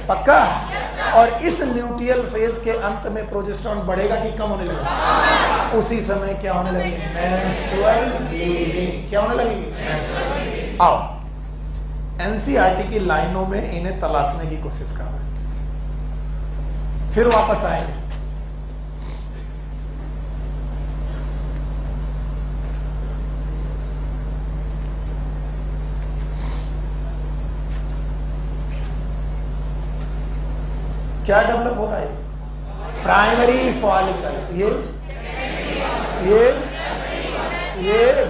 पक्का। और इस ल्यूटियल फेज के अंत में प्रोजेस्टेरॉन बढ़ेगा कि कम होने लगेगा? उसी समय क्या होने लगेगी? Menstrual bleeding. क्या होने लगेगी? आओ एनसीईआरटी की लाइनों में इन्हें तलाशने की कोशिश कर रहे हैं, फिर वापस आएंगे। क्या डेवलप हो रहा है? प्राइमरी फॉलिकल, ये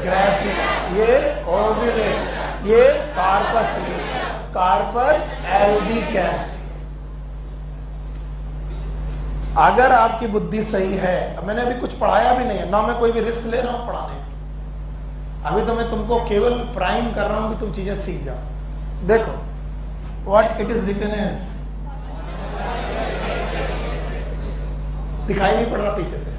ग्राफिक, ये ओव्यूलेशन, ये कार्पस, कार्पस एल्बिकस। अगर आपकी बुद्धि सही है, मैंने अभी कुछ पढ़ाया भी नहीं है ना, मैं कोई भी रिस्क ले रहा हूं पढ़ाने, अभी तो मैं तुमको केवल प्राइम कर रहा हूं कि तुम चीजें सीख जाओ। देखो what it is written as, दिखाई नहीं पड़ रहा पीछे से?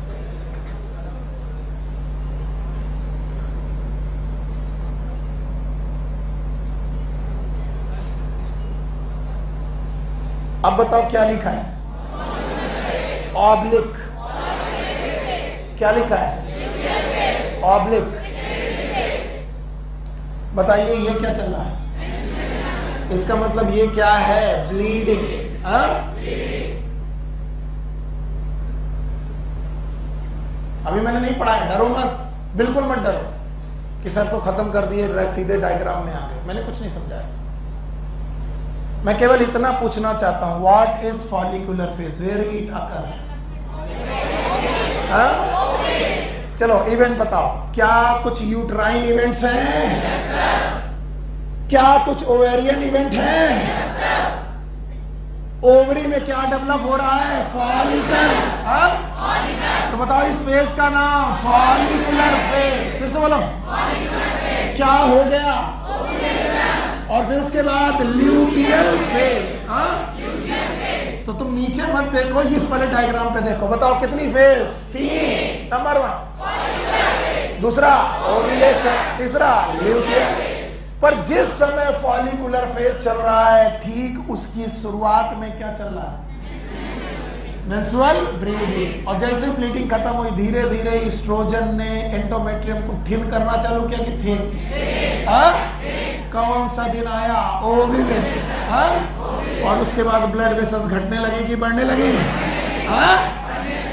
अब बताओ क्या लिखा है? ऑब्लिक। क्या लिखा है? ऑब्लिक। बताइए ये क्या चल रहा है? इसका मतलब ये क्या है? ब्लीडिंग। अभी मैंने नहीं पढ़ा है, डरो मत, बिल्कुल मत डरो कि सर तो खत्म कर दिए, डायरेक्ट सीधे डायग्राम में आ गए। मैंने कुछ नहीं समझाया, मैं केवल इतना पूछना चाहता हूं, what is follicular phase, where it occur? चलो इवेंट बताओ, क्या कुछ यूट्राइन इवेंट्स हैं? क्या कुछ ओवेरियन इवेंट हैं? ओवरी में क्या डेवलप हो रहा है? फॉलिकल। तो बताओ इस फेज का नाम फॉलिकुलर फेज। फिर से बोलो, क्या हो गया? और फिर उसके बाद ल्यूटियल फेज। तो तुम नीचे मत देखो, इस वाले डायग्राम पे देखो। बताओ कितनी फेज? 3। नंबर 1, दूसरा ओव्यूलेशन, तीसरा ल्यूटियल। पर जिस समय फॉलिकुलर फेज चल रहा है, ठीक उसकी शुरुआत में क्या चल रहा है? Menstrual bleeding. और जैसे ब्लीडिंग खत्म हुई, धीरे धीरे एस्ट्रोजन ने एंडोमेट्रियम को थिन करना चालू किया कि थिन। कौन सा दिन आया? ओव्यूलेशन। और उसके बाद ब्लड वेसल्स घटने लगे कि बढ़ने लगे?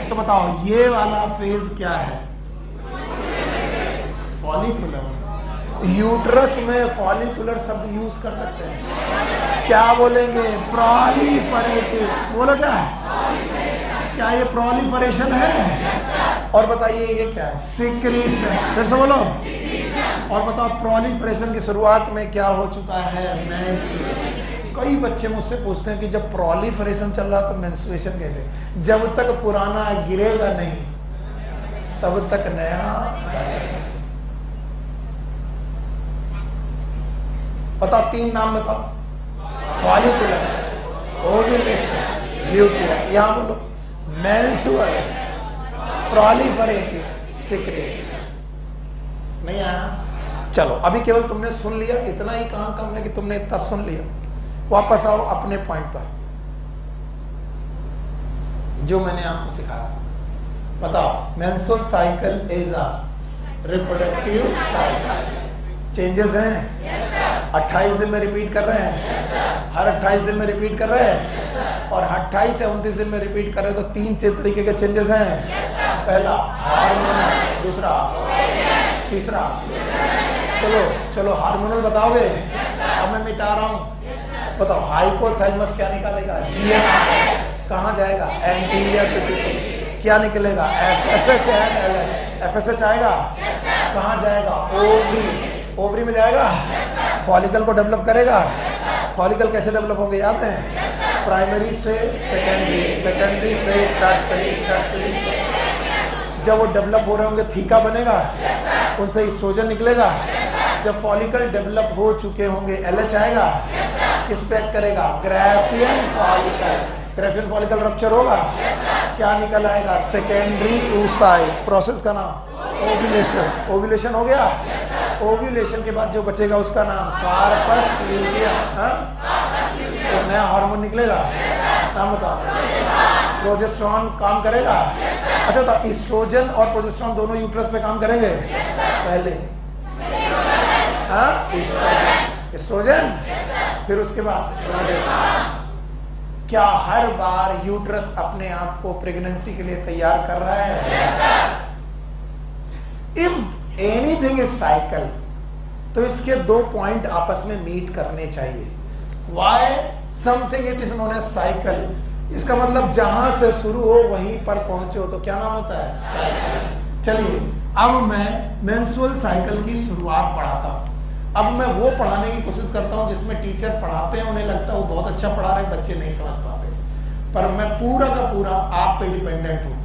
तो बताओ ये वाला फेज क्या है? फॉलिकुलर। यूट्रस में फॉलिकुलर शब्द यूज कर सकते हैं, क्या बोलेंगे? प्रोलिफरेटिव। बोलो क्या है? क्या ये प्रोलिफरेशन है? और बताइए ये क्या है? सिक्रीशन। फिर से बोलो। और बताओ प्रोलिफरेशन की शुरुआत में क्या हो चुका है? मेंस्ट्रुएशन। कई बच्चे मुझसे पूछते हैं कि जब प्रोलिफरेशन चल रहा तो मेंस्ट्रुएशन कैसे? जब तक पुराना गिरेगा नहीं तब तक नया बनेगा। बताओ 3 नाम बताओ। Follicular, ovulation, luteal. यहां बोलो मेंस्ट्रुअल, प्रोलिफरेटिव, सिक्रेटिव। नहीं आया? चलो अभी केवल तुमने सुन लिया, इतना ही काम कम है कि तुमने इतना सुन लिया। वापस आओ अपने पॉइंट पर, जो मैंने आपको सिखाया। बताओ menstrual cycle is a reproductive cycle. Changes हैं? 28 दिन में रिपीट कर रहे हैं, हर 28 दिन में रिपीट कर रहे हैं, और 28 से 29 दिन में रिपीट कर रहे हैं। तो 3 तरीके के चेंजेस हैं। पहला हार्मोनल, दूसरा, तीसरा। चलो हार्मोनल बताओगे? अब मैं मिटा रहा हूँ। बताओ हाइपोथैलेमस क्या निकालेगा? GNRH। कहाँ जाएगा? Anterior pituitary. क्या निकलेगा? FSH and LH। FSH आएगा, कहाँ जाएगा? ओवरी में जाएगा, फॉलिकल को डेवलप करेगा। फॉलिकल कैसे डेवलप होंगे याद है? प्राइमरी से सेकेंडरी, सेकेंडरी से टर्सरी, टर्सरी से जब वो डेवलप हो रहे होंगे थीका बनेगा, उनसे एस्ट्रोजन निकलेगा। जब फॉलिकल डेवलप हो चुके होंगे LH आएगा, किस पे एक्ट करेगा? Graafian follicle. Graafian follicle rupture होगा, क्या निकल आएगा? Secondary oocyte। प्रोसेस का नाम ओव्यूलेशन। ओव्यूलेशन हो गया। ओव्यूलेशन के बाद जो बचेगा उसका नाम कार्पस ल्यूटियम। एक नया हार्मोन निकलेगा, नाम बताओ। प्रोजेस्टेरॉन काम करेगा। अच्छा तो एस्ट्रोजन और प्रोजेस्टेरॉन दोनों यूट्रस पे काम करेंगे? पहले एस्ट्रोजन, फिर उसके बाद प्रोजेस्टेरॉन। क्या हर बार यूट्रस अपने आप को प्रेगनेंसी के लिए तैयार कर रहा है? इफ एनीथिंग इज साइकिल, तो इसके 2 पॉइंट आपस में मीट करने चाहिए। Why something it is known as cycle. इसका मतलब जहां से शुरू हो वहीं पर पहुंचो, तो क्या नाम होता है? साइकिल। चलिए अब मैं मेंस्ट्रुअल साइकिल की शुरुआत पढ़ाता हूं। अब मैं वो पढ़ाने की कोशिश करता हूं जिसमें टीचर पढ़ाते हैं, उन्हें लगता है वो बहुत अच्छा पढ़ा रहे हैं, बच्चे नहीं समझ पाते। पर मैं पूरा का पूरा आप पे डिपेंडेंट हूं।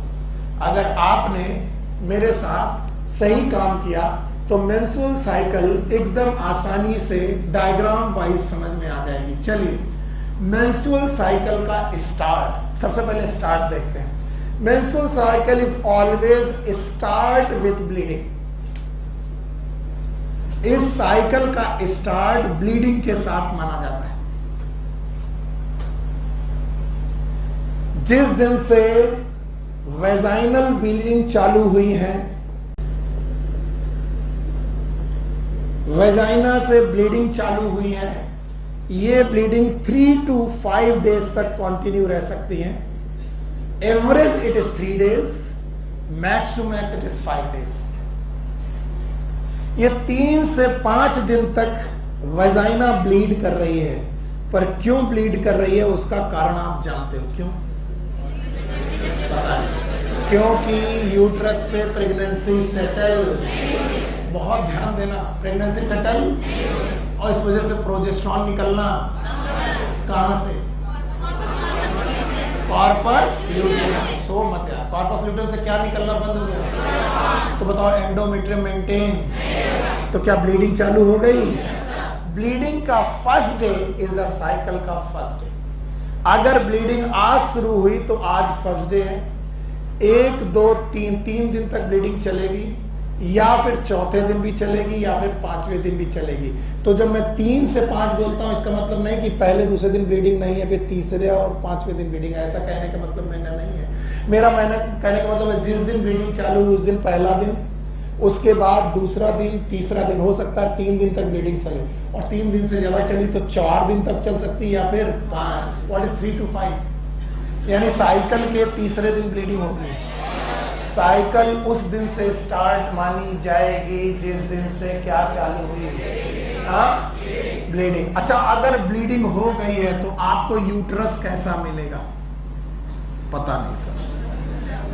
अगर आपने मेरे साथ सही काम किया तो मेंस्ट्रुअल साइकिल एकदम आसानी से डायग्राम वाइज समझ में आ जाएगी। चलिए मेंस्ट्रुअल साइकिल का स्टार्ट, सबसे पहले स्टार्ट देखते हैं। Menstrual cycle is always start with bleeding. इस साइकिल का स्टार्ट ब्लीडिंग के साथ माना जाता है। जिस दिन से वेजाइनल ब्लीडिंग चालू हुई है, वेजाइना से ब्लीडिंग चालू हुई है, ये ब्लीडिंग 3 to 5 डेज तक कंटिन्यू रह सकती है। Average it is 3 days, max to max it is 5 days. ये 3 से 5 दिन तक वेजाइना ब्लीड कर रही है, पर क्यों ब्लीड कर रही है उसका कारण आप जानते हो? क्यों? पता नहीं। क्योंकि यूट्रस पे प्रेगनेंसी सेटल, बहुत ध्यान देना, प्रेगनेंसी सेटल, और इस वजह से प्रोजेस्टेरॉन निकलना कहां से? Corpus luteum. सो मत यार, कॉर्पस ल्यूटियम से क्या निकलना बंद हो गया? तो बताओ, एंडोमेट्रियम मेंटेन। तो क्या ब्लीडिंग चालू हो गई? ब्लीडिंग का first day is a cycle का फर्स्ट डे। अगर ब्लीडिंग आज शुरू हुई तो आज फर्स्ट डे है। 1 2 3 दिन तक ब्लीडिंग चलेगी, या फिर चौथे दिन भी चलेगी, या फिर 5वें दिन भी चलेगी। तो जब मैं 3 से 5 बोलता हूं, इसका मतलब नहीं कि पहले दूसरे दिन ब्लीडिंग नहीं है, फिर तीसरे और 5वें दिन ब्लीडिंग है। ऐसा कहने का मतलब मैंने नहीं है। मेरा कहने का मतलब है, जिस दिन ब्लीडिंग चालू हुई उस दिन पहला दिन, उसके बाद दूसरा दिन, तीसरा दिन, हो सकता है 3 दिन तक ब्लीडिंग चले, और 3 दिन से ज्यादा चली तो 4 दिन तक चल सकती है, या फिर 5। What is 3 to 5? यानी साइकिल के तीसरे दिन ब्लीडिंग होगी। साइकिल उस दिन से स्टार्ट मानी जाएगी जिस दिन से क्या चालू हुई? ब्लीडिंग। अच्छा, अगर ब्लीडिंग हो गई है तो आपको यूट्रस कैसा मिलेगा? पता नहीं सर,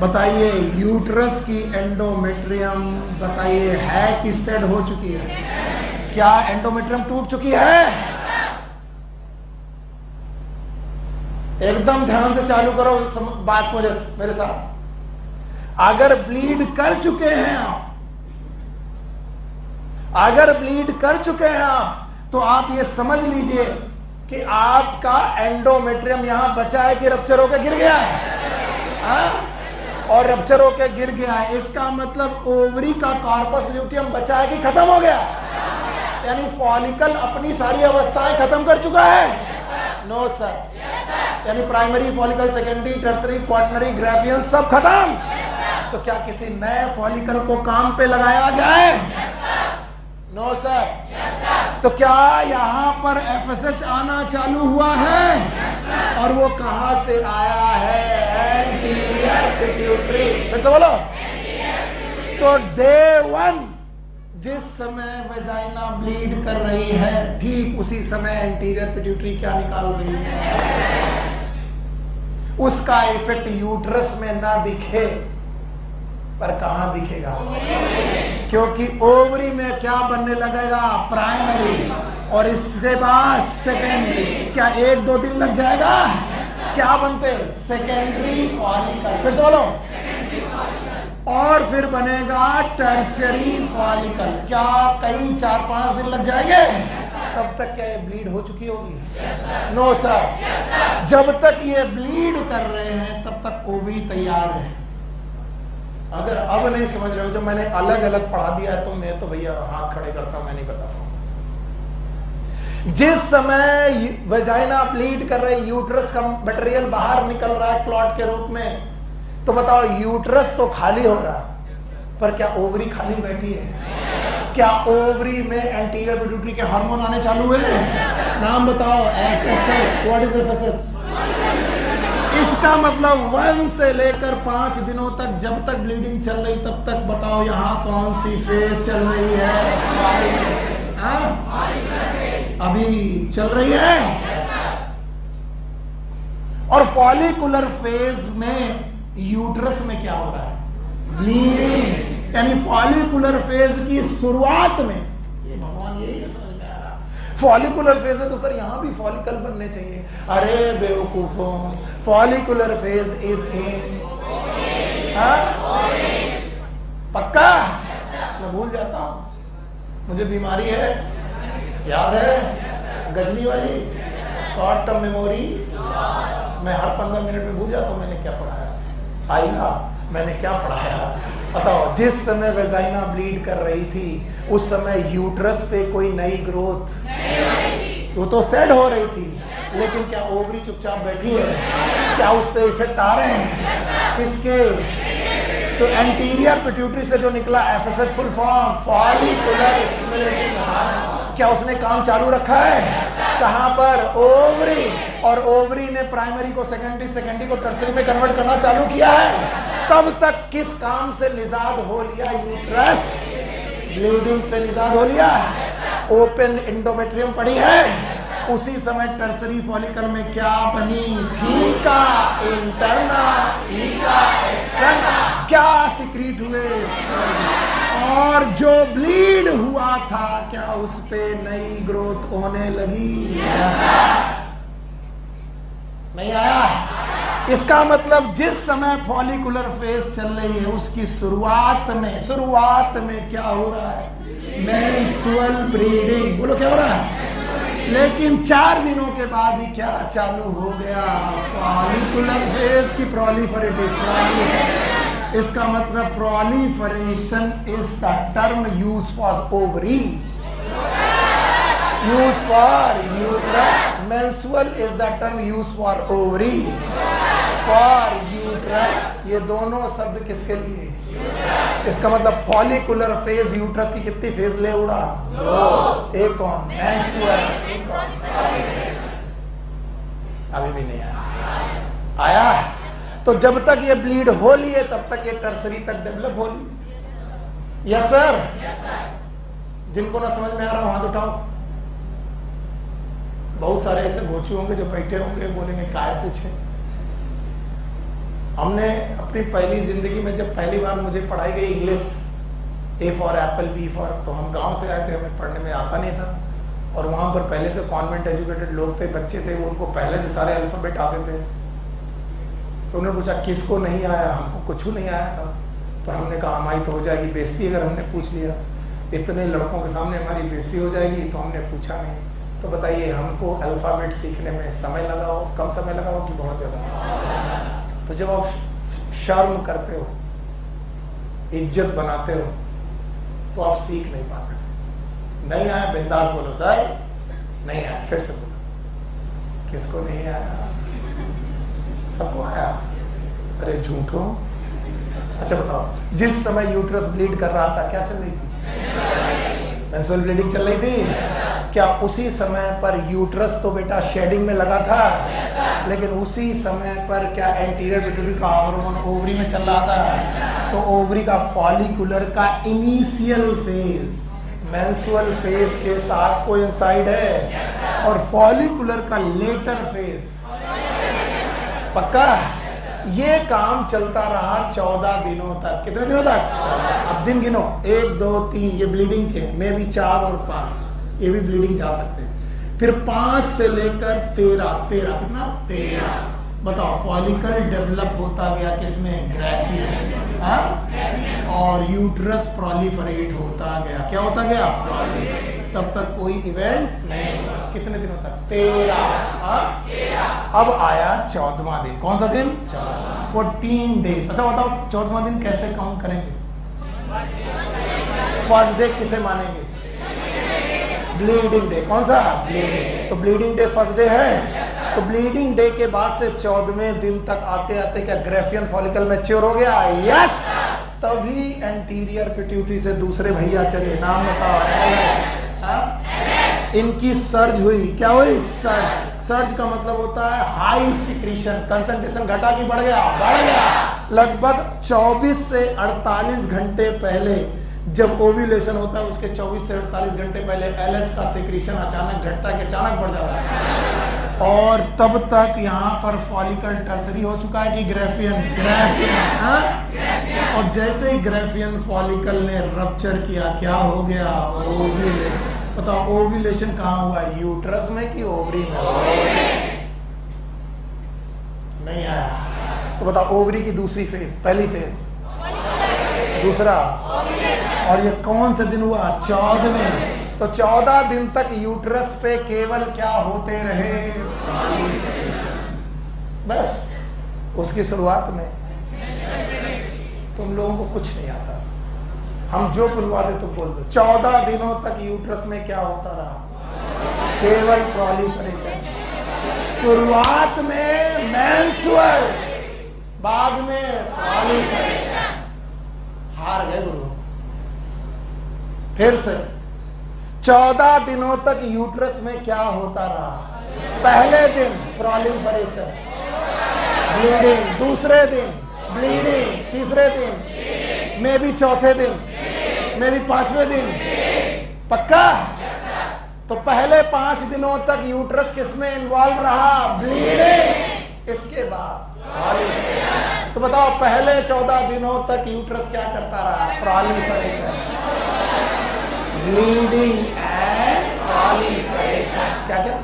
बताइए। यूट्रस की एंडोमेट्रियम बताइए है कि सेड हो चुकी है? क्या एंडोमेट्रियम टूट चुकी है? एकदम ध्यान से चालू करो बात मेरे साथ। अगर ब्लीड कर चुके हैं आप, अगर ब्लीड कर चुके हैं आप, तो आप ये समझ लीजिए कि आपका एंडोमेट्रियम यहां बचा है कि रप्चर होकर गिर गया है? और रप्चर होकर गिर गया है, इसका मतलब ओवरी का कॉर्पस ल्यूटियम बचा है कि खत्म हो गया? यानी फॉलिकल अपनी सारी अवस्थाएं खत्म कर चुका है? No sir. यानी primary follicle, secondary, tertiary, quaternary, Graafian सब खत्म। तो क्या किसी नए फॉलिकल को काम पे लगाया जाए? No sir. तो क्या यहाँ पर FSH आना चालू हुआ है? और वो कहां से आया है? Anterior pituitary. फिर से बोलो। तो डे 1 जिस समय वेजाइना ब्लीड कर रही है, ठीक उसी समय एंटीरियर पिट्यूटरी क्या निकाल रही है? उसका इफेक्ट यूट्रस में ना दिखे, पर कहां दिखेगा? क्योंकि ओवरी में क्या बनने लगेगा? प्राइमरी, और इसके बाद सेकेंडरी। क्या 1-2 दिन लग जाएगा? क्या बनते? Secondary follicle. फिर से बोलो। और फिर बनेगा टर्शियरी फॉलिकल। क्या कई 4-5 दिन लग जाएंगे? तब तक क्या ये ब्लीड हो चुकी होगी? No sir. जब तक ये ब्लीड कर रहे हैं तब तक ओवरी तैयार है। अगर अब नहीं समझ रहे हो, जो मैंने अलग अलग पढ़ा दिया है, तो मैं तो भैया हाथ खड़े करता हूं, मैं नहीं बताता हूं। जिस समय वेजाइना ब्लीड कर रही, यूट्रस का मटेरियल बाहर निकल रहा है क्लॉट के रूप में, तो बताओ यूट्रस तो खाली हो रहा, पर क्या ओवरी खाली बैठी है? क्या ओवरी में एंटीरियर पिट्यूटरी के हार्मोन आने चालू हुए? नाम बताओ। FSH। What is FSH? इसका मतलब 1 से लेकर 5 दिनों तक, जब तक ब्लीडिंग चल रही तब तक बताओ यहाँ कौन सी फेज चल रही है? अभी चल रही है। और फॉलिकुलर फेज में यूट्रस में क्या हो रहा है? ब्लीडिंग। यानी फॉलिकुलर फेज की शुरुआत में, ये भगवान यही नहीं समझ में आ रहा, फॉलिकुलर फेज है तो सर यहाँ भी फॉलिकल बनने चाहिए। अरे बेवकूफों, फॉलिकुलर फेज इज इन पक्का? मैं भूल जाता हूँ, मुझे बीमारी है, याद है गजनी वाली, शॉर्ट टर्म मेमोरी। मैं हर 15 मिनट में भूल जाता हूँ मैंने क्या पढ़ाया। आईना मैंने क्या पढ़ाया? बताओ। जिस समय वेजाइना ब्लीड कर रही थी उस समय यूट्रस पे कोई नई ग्रोथ नहीं, वो तो सैड हो रही थी, लेकिन क्या ओवरी चुपचाप बैठी है? क्या उस पर इफेक्ट आ रहे हैं? किसके? तो एंटीरियर पिट्यूटरी से जो निकला FSH full form follicular stimulating hormone, क्या उसने काम चालू रखा है? कहां पर? ओवरी। और ओवरी ने प्राइमरी को सेकेंडरी, सेकेंडरी को टर्सरी में कन्वर्ट करना चालू किया है। तब तक किस काम से निजात हो लिया यूट्रस? ब्लीडिंग से निजात हो लिया। ओपन एंडोमेट्रियम पड़ी है। उसी समय टर्सरी फॉलिकल में क्या बनी? Theca interna, theca externa. क्या सिक्रीट हुए? और जो ब्लीड हुआ था क्या उस पे नई ग्रोथ होने लगी? नहीं आया? इसका मतलब जिस समय फॉलिकुलर फेज चल रही है उसकी शुरुआत में क्या हो रहा है? Menstrual bleeding. बोलो क्या हो रहा है? लेकिन 4 दिनों के बाद ही क्या चालू हो गया? फॉलिकुलर फेज की प्रोलिफरेटिव। इसका मतलब proliferation is the term use for ovary, use for uterus. Menstrual is the term use for ovary, for uterus. ये दोनों शब्द किसके लिए? इसका मतलब फॉलिकुलर फेज यूट्रस की कितनी फेज ले उड़ा? 2। एक कौन? मेंस्ट्रुअल। अभी भी नहीं आया? आया? तो जब तक ये ब्लीड हो लिए तब तक ये टर्सरी तक डेवलप हो ली। Yes sir? जिनको ना समझ में आ रहा हाथ उठाओ। बहुत सारे ऐसे घोचू होंगे जो बैठे होंगे, बोलेंगे काय पूछे। हमने अपनी पहली जिंदगी में जब पहली बार मुझे पढ़ाई गई English, A for apple, B for, तो हम गांव से आए थे, हमें पढ़ने में आता नहीं था। और वहां पर पहले से कॉन्वेंट एजुकेटेड लोग थे, बच्चे थे, वो उनको पहले से सारे अल्फाबेट आते थे। तो उन्होंने पूछा किसको नहीं आया? हमको कुछ नहीं आया था। पर हमने कहा हमारी तो हो जाएगी बेइज्जती अगर हमने पूछ लिया, इतने लड़कों के सामने हमारी बेइज्जती हो जाएगी। तो हमने पूछा नहीं। तो बताइए हमको अल्फाबेट सीखने में समय लगा हो, कम समय लगा हो कि बहुत ज़्यादा? तो जब आप शर्म करते हो, इज्जत बनाते हो, तो आप सीख नहीं पाते। नहीं आया बिंदास बोलो सर, नहीं आया। फिर से बोलो किसको नहीं आया? सबको आया। अरे झूठो। अच्छा बताओ, जिस समय यूट्रस ब्लीड कर रहा था क्या चल रही थी? मेंस्ट्रुअल ब्लीडिंग चल रही थी। क्या उसी समय पर यूट्रस तो बेटा शेडिंग में लगा था, लेकिन उसी समय पर क्या एंटीरियर पिट्यूटरी का हार्मोन ओवरी में चल रहा था? तो ओवरी का फॉलिकुलर का इनिशियल फेज मेंस्ट्रुअल फेज के साथ कोइंसाइड है, और फॉलिकुलर का लेटर फेज। पक्का? ये काम चलता रहा 14 दिनों तक। कितने दिनों तक? अब दिन गिनो, 1 2 3, ये ब्लीडिंग के, में भी 4 और 5, ये भी ब्लीडिंग जा सकते हैं। फिर 5 से लेकर 13, कितना? 13। बताओ फॉलिकल डेवलप होता गया किसमें? ग्राफियन। और यूट्रस प्रोलिफरेट होता गया। क्या होता गया? तब तक कोई इवेंट नहीं। कितने दिनों तक? 13। अब आया 14वां दिन। कौन सा दिन? 14 डेज। अच्छा बताओ 14वां दिन कैसे काउंट करेंगे? फर्स्ट डे किसे मानेंगे? Bleeding day. कौन सा? ब्लीडिंग। तो ब्लीडिंग डे फर्स्ट डे है। तो ब्लीडिंग डे के बाद से 14वें दिन तक आते आते क्या ग्राफियन फॉलिकल मैच्योर हो गया? यस। तभी एंटीरियर पिट्यूटरी से दूसरे भैया चले। नाम बताओ। इनकी सर्ज हुई। क्या हुई? सर्ज। सर्ज का मतलब होता है हाई सिक्रीशन। कंसंट्रेशन घटा कि बढ़ गया? बढ़ गया। लगभग 24 से 48 घंटे पहले जब ओव्यूलेशन होता है उसके 24 से 48 घंटे पहले एलएच का सिक्रीशन अचानक घटता है कि अचानक बढ़ जाता है। और तब तक यहाँ पर फॉलिकल टर्सरी हो चुका है कि ग्राफियन? ग्राफियन। और जैसे ही ग्राफियन फॉलिकल ने रप्चर किया क्या हो गया? ओव्यूलेशन। बताओ ओव्यूलेशन कहाँ हुआ? यूट्रस में कि ओवरी में? नहीं आया? तो बताओ ओवरी की दूसरी फेज, पहली फेज, दूसरा, और ये कौन से दिन हुआ? 14वें। तो 14 दिन तक यूट्रस पे केवल क्या होते रहे? बस। उसकी शुरुआत में तुम लोगों को कुछ नहीं आता, हम जो बुलवा दे तुम बोल दो। 14 दिनों तक यूट्रस में क्या होता रहा? केवल प्रोलिफरेशन। शुरुआत में मेंस्ट्रुअल, बाद में प्रोलिफरेशन। हार गए गुरु। फिर से 14 दिनों तक यूट्रस में क्या होता रहा? पहले दिन प्रोलिफरेशन, ब्लीडिंग, दूसरे दिन ब्लीडिंग, तीसरे दिन में भी, चौथे दिन में भी, पांचवें दिन। पक्का? तो पहले 5 दिनों तक यूट्रस किसमें इन्वॉल्व रहा? ब्लीडिंग। इसके बाद तो बताओ पहले 14 दिनों तक यूट्रस क्या करता रहा? Proliferation, bleeding and proliferation. क्या क्या?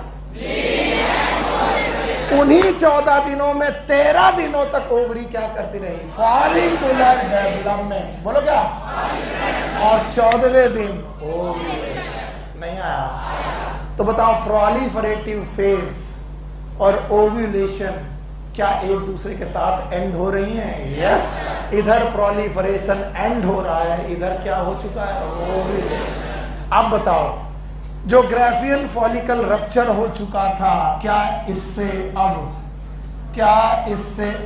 उन्हीं 14 दिनों में 13 दिनों तक ओवरी क्या करती रही? Follicular development. बोलो क्या? और 14वें दिन ओव्यूलेशन। नहीं आया? तो बताओ प्रोलिफरेटिव फेज और ओव्यूलेशन क्या एक दूसरे के साथ एंड हो रही हैं? यस। इधर प्रोलिफरेशन एंड हो रहा है, इधर क्या हो चुका है? ओव्यूलेशन। अब बताओ जो ग्राफियन फॉलिकल रप्चर हो चुका था, क्या इससे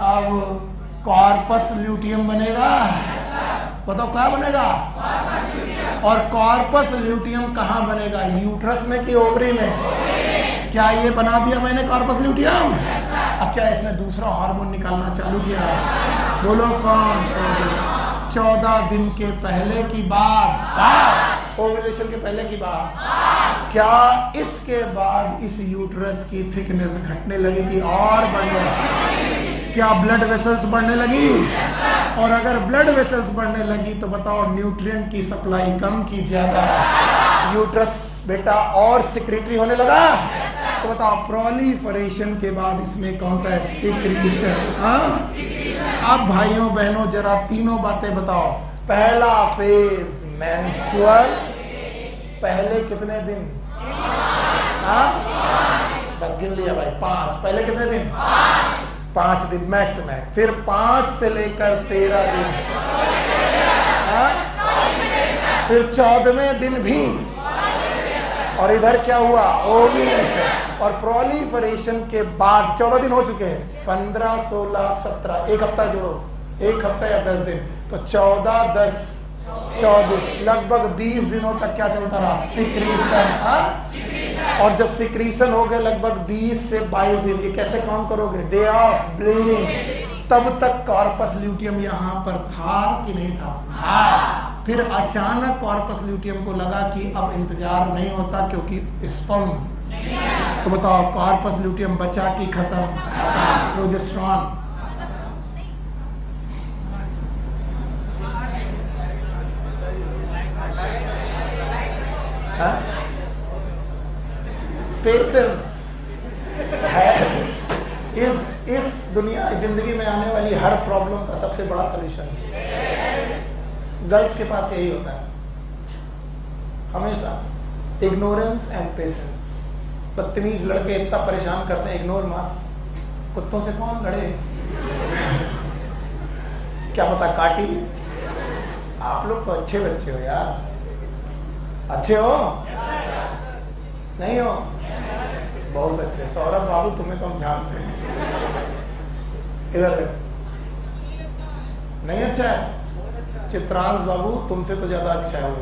अब कॉर्पस ल्यूटियम बनेगा? बताओ क्या बनेगा? और कॉर्पस ल्यूटियम कहाँ बनेगा? यूट्रस में कि ओवरी में? क्या ये बना दिया मैंने कॉर्पस ल्यूटियम? अब क्या इसने दूसरा हार्मोन निकालना चालू किया? बोलो कौन? 14 दिन के पहले की बात, ओव्यूलेशन के पहले की बात। क्या इसके बाद इस यूट्रस की थिकनेस घटने लगेगी और बढ़ने? क्या ब्लड वेसल्स बढ़ने लगी? और अगर ब्लड वेसल्स बढ़ने लगी तो बताओ न्यूट्रिएंट की सप्लाई कम की ज्यादा? यूट्रस बेटा और सिक्रेटरी होने लगा। तो बताओ प्रोलिफरेशन के बाद इसमें कौन सा है? सिक्रीशन। अब भाइयों बहनों जरा तीनों बातें बताओ। पहला फेज मेंस्ट्रुअल, पहले कितने दिन? बस गिन लिया भाई, 5। पहले कितने दिन? 5 दिन मैक्स मैक्स। फिर 5 से लेकर 13 दिन, फिर 14वें दिन भी। और इधर क्या हुआ? ओव्यूलेशन। और प्रोलिफरेशन के बाद 14 दिन हो चुके हैं, 15, 16, 17, एक हफ्ता जोड़ो, एक हफ्ता या 10 दिन, तो 14, 10, 24, लगभग 20 दिनों तक क्या चलता रहा? सिक्रीशन। और जब सिक्रीशन हो गए लगभग 20 से 22 दिन, ये कैसे काउंट करोगे? Day of bleeding. तब तक कॉर्पस ल्यूटियम यहाँ पर था कि नहीं था? फिर अचानक कॉर्पस ल्यूटियम को लगा कि अब इंतजार नहीं होता क्योंकि स्पर्म। तो बताओ कॉर्पस ल्यूटियम बचा कि खत्म? प्रोजेस्टेरॉन। पेशेंस है इस दुनिया जिंदगी में आने वाली हर प्रॉब्लम का सबसे बड़ा सलूशन। गर्ल्स के पास यही होता है हमेशा, इग्नोरेंस एंड पेशेंस। बदतमीज लड़के इतना परेशान करते हैं, इग्नोर मार। कुत्तों से कौन लड़े? क्या पता काटी में। आप लोग तो अच्छे बच्चे हो यार, अच्छे हो? नहीं हो? बहुत अच्छे। सौरभ बाबू तुम्हें तो हम जानते हैं। इधर नहीं अच्छा है? चित्रांश बाबू तुमसे तो ज्यादा अच्छा है वो।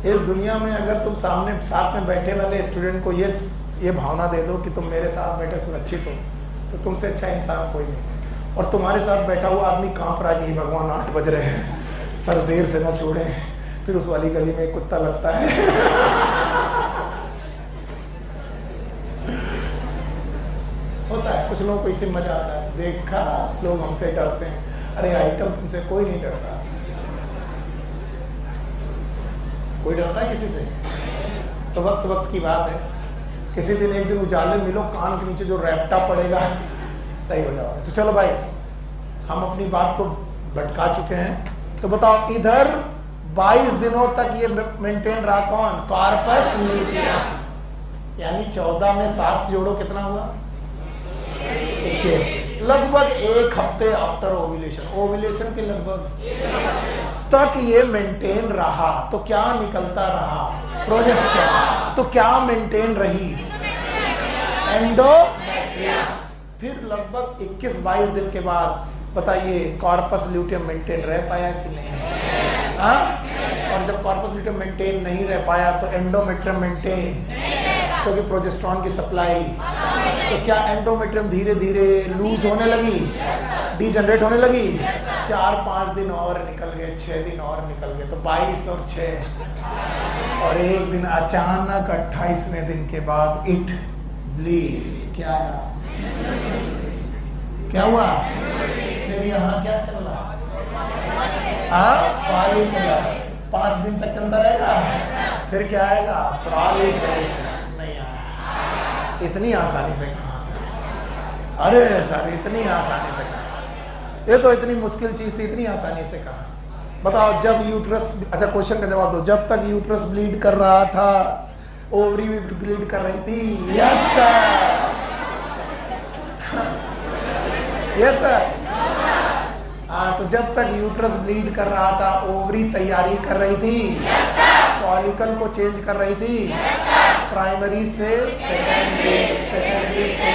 इस दुनिया में अगर तुम साथ में बैठे वाले स्टूडेंट को ये भावना दे दो कि तुम मेरे साथ बैठे सुरक्षित हो, तो तुमसे अच्छा इंसान कोई नहीं। और तुम्हारे साथ बैठा हुआ आदमी कांप रहा है कि भगवान 8 बज रहे हैं, सर देर से ना छोड़े। फिर उस वाली गली में एक कुत्ता लगता है। होता है कुछ लोगों को, इससे मजा आता है। देखा लोग हमसे डरते हैं, अरे आइटम तुमसे कोई नहीं डरता। कोई डरता है किसी से? तो वक्त की बात है। किसी दिन एक दिन उजाले मिलो, कान के नीचे जो रैप्टा पड़ेगा सही हो जाओगे। तो चलो भाई, हम अपनी बात को भटका चुके हैं। तो बताओ इधर 22 दिनों तक ये मेंटेन रहा कौन? Corpus luteum. यानी 14 में 7 जोड़ो, कितना हुआ? 21। लगभग एक हफ्ते आफ्टर ओव्यूलेशन। ओव्यूलेशन के लगभग तक ये मेंटेन रहा तो क्या निकलता रहा? प्रोजेस्टेरॉन। तो क्या मेंटेन रही? एंडोमेट्रियम। फिर लगभग 21-22 दिन के बाद बताइए कॉर्पस ल्यूटियम मेंटेन रह पाया कि नहीं? हाँ? और जब कॉर्पस ल्यूटियम मेंटेन नहीं रह पाया तो एंडोमेट्रियम मेंटेन, क्योंकि प्रोजेस्टेरॉन की सप्लाई। तो क्या एंडोमेट्रियम धीरे धीरे लूज होने लगी, डीजनरेट होने लगी? 4-5 दिन और निकल गए, 6 दिन और निकल गए, तो 22 और 6 और एक दिन अचानक 28वें दिन के बाद इट ब्लीड। क्या आया? क्या हुआ? फिर यहाँ क्या चल रहा? फॉलिकुलर। 5 दिन तक चलता रहेगा, फिर क्या आएगा? प्रोलिफरेशन। नहीं आया। इतनी आसानी से कहा? अरे सर इतनी आसानी से कहा? ये तो इतनी मुश्किल चीज थी, इतनी आसानी से कहा? बताओ जब यूट्रस, अच्छा क्वेश्चन का जवाब दो, जब तक यूट्रस ब्लीड कर रहा था ओवरी भी ब्लीड कर रही थी? Yes sir, yes sir. हाँ, तो जब तक यूट्रस ब्लीड कर रहा था ओवरी तैयारी कर रही थी, फॉलिकल को चेंज कर रही थी, प्राइमरी से सेकेंडरी, सेकेंडरी से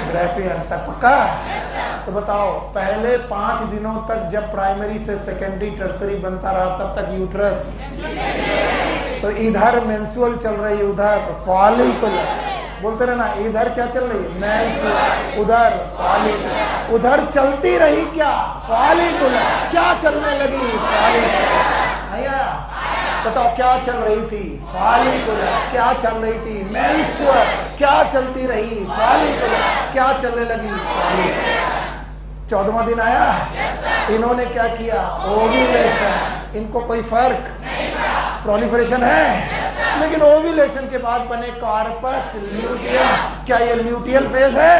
ग्राफियन तक। पक्का? तो बताओ पहले 5 दिनों तक जब प्राइमरी से सेकेंडरी टर्सरी बनता रहा तब तक यूट्रस, तो इधर मेंस्ट्रुअल चल रही, उधर फॉलिकुलर। बोलते रहना, इधर क्या चल रही? मेंस्ट्रुअल, उधर फॉलिकुलर। उधर चलती रही क्या? फॉलिकुलर। क्या चलने लगी? फॉलिकुलर। बताओ क्या चल रही थी? फॉलिकुलर। क्या चल रही थी? मेंस्ट्रुअल। क्या चलती रही? फॉलिकुलर। क्या चलने लगी? फॉलिकुलर। 14वां दिन आया, इन्होंने क्या किया? ओव्यूलेशन। इनको कोई फर्क? प्रोलिफरेशन है, लेकिन ओव्यूलेशन के बाद बने कॉर्पस ल्यूटियम। क्या ये ल्यूटियल फेज है?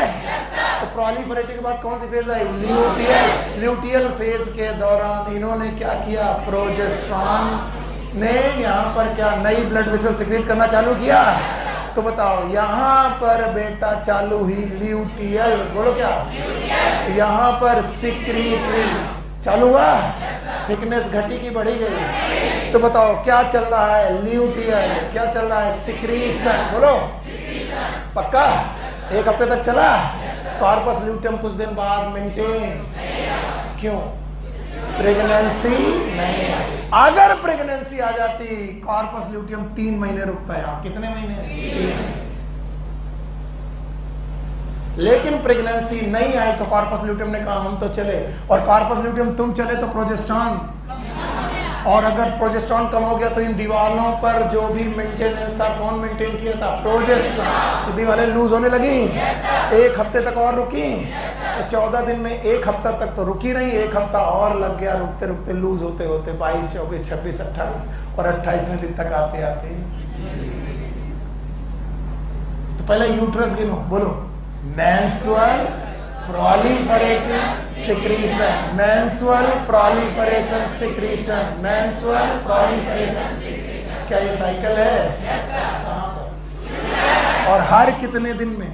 तो प्रोलिफरेटिव के बाद कौन सी फेज है? ल्यूटियल। ल्यूटियल फेज के दौरान इन्होंने क्या किया? प्रोजेस्टेरॉन ने यहाँ पर क्या नई ब्लड वेसल सिक्रीट करना चालू किया? तो बताओ यहाँ पर बेटा चालू हुई ल्यूटियल। बोलो क्या? यहाँ पर सिक्रीटरी चालू हुआ, थिकनेस घटी की बढ़ी गई? तो बताओ क्या चल रहा है? ल्यूटियल। क्या चल रहा है? सिक्रीशन। बोलो पक्का? 1 हफ्ते तक चला। कॉर्पस ल्यूटियम कुछ दिन बाद मेंटेन। क्यों? प्रेगनेंसी नहीं। अगर प्रेगनेंसी आ जाती कॉर्पस ल्यूटियम 3 महीने रुकता है। कितने महीने? 3। लेकिन प्रेगनेंसी नहीं आई तो कॉर्पस ल्यूटियम ने कहा हम तो चले, और कॉर्पस ल्यूटियम तुम चले तो प्रोजेस्टेरॉन, और अगर प्रोजेस्टेरॉन कम हो गया तो इन दीवारों पर जो भी मेंटेनेंस था कौन मेंटेन किया था? प्रोजेस्टेरॉन। तो दीवारें लूज होने लगी। 1 हफ्ते तक और रुकी, तो 14 दिन में 1 हफ्ता तक तो रुकी नहीं, 1 हफ्ता और लग गया, रुकते रुकते लूज होते होते 22, 24, 26, 28 और 28वें दिन तक आते आते। तो पहले यूट्रस गिनो। बोलो menstrual proliferation secretion, menstrual proliferation secretion, menstrual proliferation secretion। क्या ये साइकिल है? कहाँ पर? और हर कितने दिन में?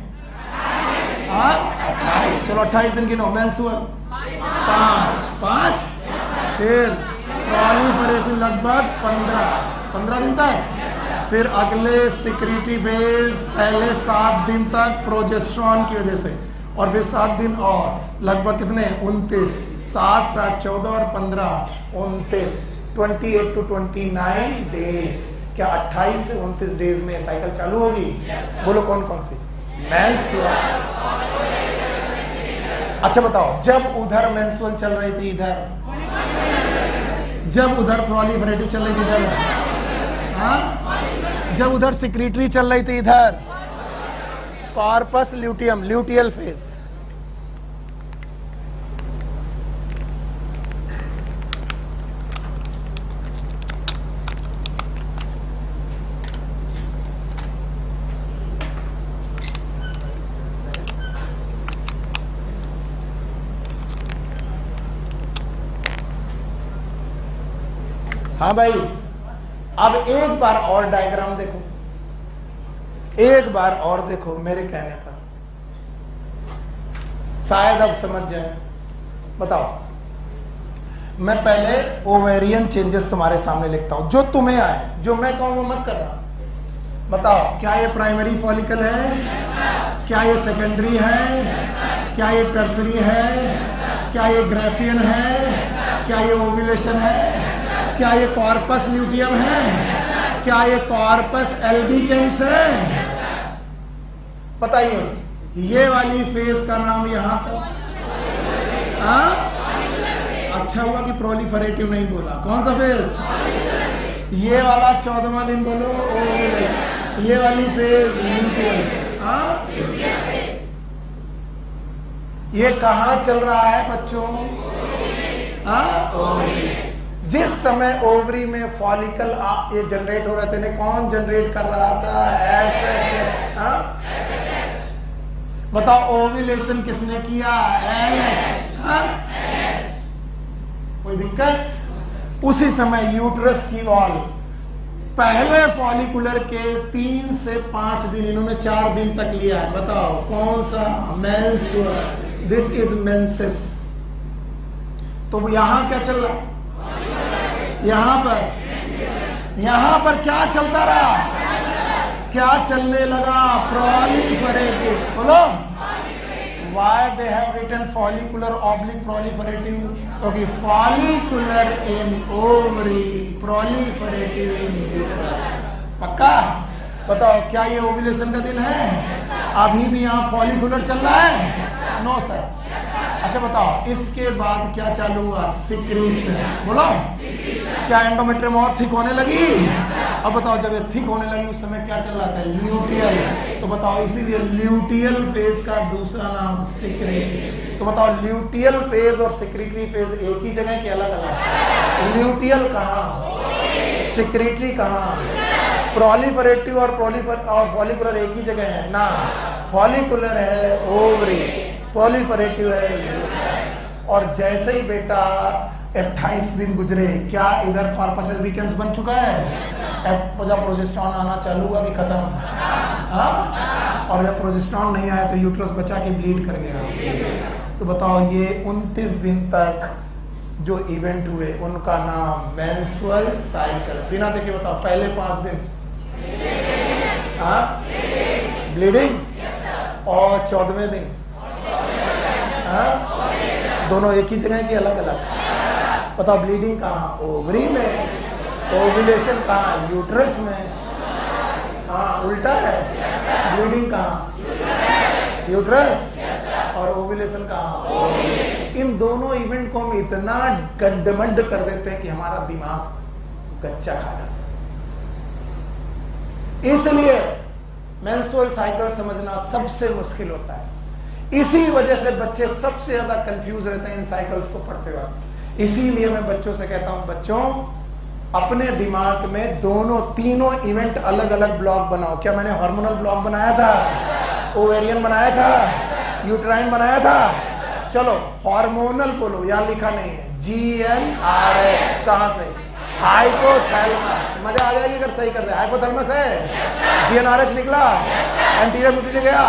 28। चलो 28 दिन गिनो। मेंस्ट्रुअल 5, फिर proliferation लगभग 15 दिन तक, फिर अगले सिक्रीटरी बेस पहले 7 दिन तक प्रोजेस्टेरॉन की वजह से, और फिर 7 दिन और लगभग कितने? 29। 7, 7, 14 और 15, 29। 28 to 29 डेज। क्या 28 से 29 डेज में साइकिल चालू होगी? बोलो कौन कौन सी? मेंस्ट्रुअल। अच्छा बताओ जब उधर मेंस्ट्रुअल चल रही थी इधर, जब उधर प्रोलिफरेटिव चल रही थी इधर, हाँ, जब उधर सिक्रीटरी चल रही थी इधर, कॉर्पस ल्यूटियम, ल्यूटियल फेज। हाँ भाई, अब एक बार और डायग्राम देखो, एक बार और देखो मेरे कहने पर, शायद अब समझ जाए। बताओ मैं पहले ओवेरियन चेंजेस तुम्हारे सामने लिखता हूं, जो तुम्हें आए, जो मैं कहूं वो मत करना। बताओ, क्या ये प्राइमरी फॉलिकल है? क्या ये सेकेंडरी है? क्या ये टर्सरी है? क्या ये ग्राफियन है? क्या ये ओव्यूलेशन है? क्या ये कॉर्पस ल्यूटियम है? क्या ये कॉर्पस एल्बिकेंस है? बताइए, ये वाली फेज का नाम यहां तक, अच्छा हुआ कि प्रोलिफरेटिव नहीं बोला। कौन सा फेज? ये वाला 14वां दिन बोलो ओव्यूलेशन, ये वाली फेज ल्यूटियम। ये कहाँ चल रहा है बच्चों? जिस समय ओवरी में फॉलिकल ये जनरेट हो रहे थे, कौन जनरेट कर रहा था? FSH। बताओ, ओव्यूलेशन किसने किया? LH। कोई दिक्कत? उसी समय यूट्रस की वॉल, पहले फॉलिकुलर के 3 से 5 दिन, इन्होंने 4 दिन तक लिया है। बताओ कौन सा? मेंस्ट्रुअल। This is menses. तो यहां क्या चल रहा? यहां पर क्या चलता रहा? क्या चलने लगा? प्रोलिफरेटिव। बोलो, why they have written follicular oblique proliferative? क्योंकि follicular in ovary, proliferative in uterus। पक्का? बताओ, क्या ये ओव्यूलेशन का दिन है? अभी भी यहाँ फॉलिकुलर चल रहा है? No sir. अच्छा बताओ, इसके बाद क्या चालू हुआ? सिक्रीशन। बोलो, क्या एंडोमेट्रियम और थिक होने लगी? अब बताओ, जब ये थिक होने लगी उस समय क्या चल रहा था? ल्यूटियल। तो बताओ, इसीलिए ल्यूटियल फेज का दूसरा नाम सिक्रेटरी। तो बताओ, ल्यूटियल फेज और सिक्रेटरी फेज एक ही जगह के अलग अलग? ल्यूटियल कहाँ, सिक्रेटरी कहाँ? प्रोलिफरेटिव और फॉलिकुलर एक ही जगह है ना? फॉलिकुलर है ओवरी, प्रोलिफरेटिव है यूट्रस। और जैसे ही बेटा 28 दिन गुजरे, क्या इधर कॉर्पस एल्बिकेंस बन चुका है? जब प्रोजेस्टेरॉन आना चालू हुआ कि खत्म? और जब प्रोजेस्टेरॉन नहीं आया तो यूट्रस बचा के ब्लीड कर गया। तो बताओ, ये 29 दिन तक जो इवेंट हुए उनका नाम मेंस्ट्रुअल साइकिल। बिना देखे बताओ, पहले 5 दिन ब्लीडिंग, और 14वें दिन दोनों एक ही जगह की अलग अलग। बताओ, ब्लीडिंग कहाँ? ओवरी में। ओव्यूलेशन कहाँ? यूट्रस में। उल्टा है। ब्लीडिंग कहाँ? यूट्रस। और ओव्यूलेशन कहाँ? इन दोनों इवेंट को हम इतना गड्ढमड्ढ कर देते हैं कि हमारा दिमाग गच्चा खा जाता है। इसलिए मेंस्ट्रुअल साइकिल समझना सबसे मुश्किल होता है। इसी वजह से बच्चे सबसे ज्यादा कंफ्यूज रहते हैं इन साइकिल्स को पढ़ते वक्त। इसीलिए मैं बच्चों से कहता हूं, बच्चों अपने दिमाग में तीनों इवेंट अलग अलग ब्लॉक बनाओ। क्या मैंने हार्मोनल ब्लॉक बनाया था? ओवेरियन बनाया था? यूट्राइन बनाया था? चलो हार्मोनल बोलो, यहां लिखा नहीं है। GnRH कहां से? हाइपोथैलेमस। मजा आ जाएगी अगर सही कर दे। हाइपोथैलेमस है, GnRH निकला, एंटीरियर न्यूक्लियस गया,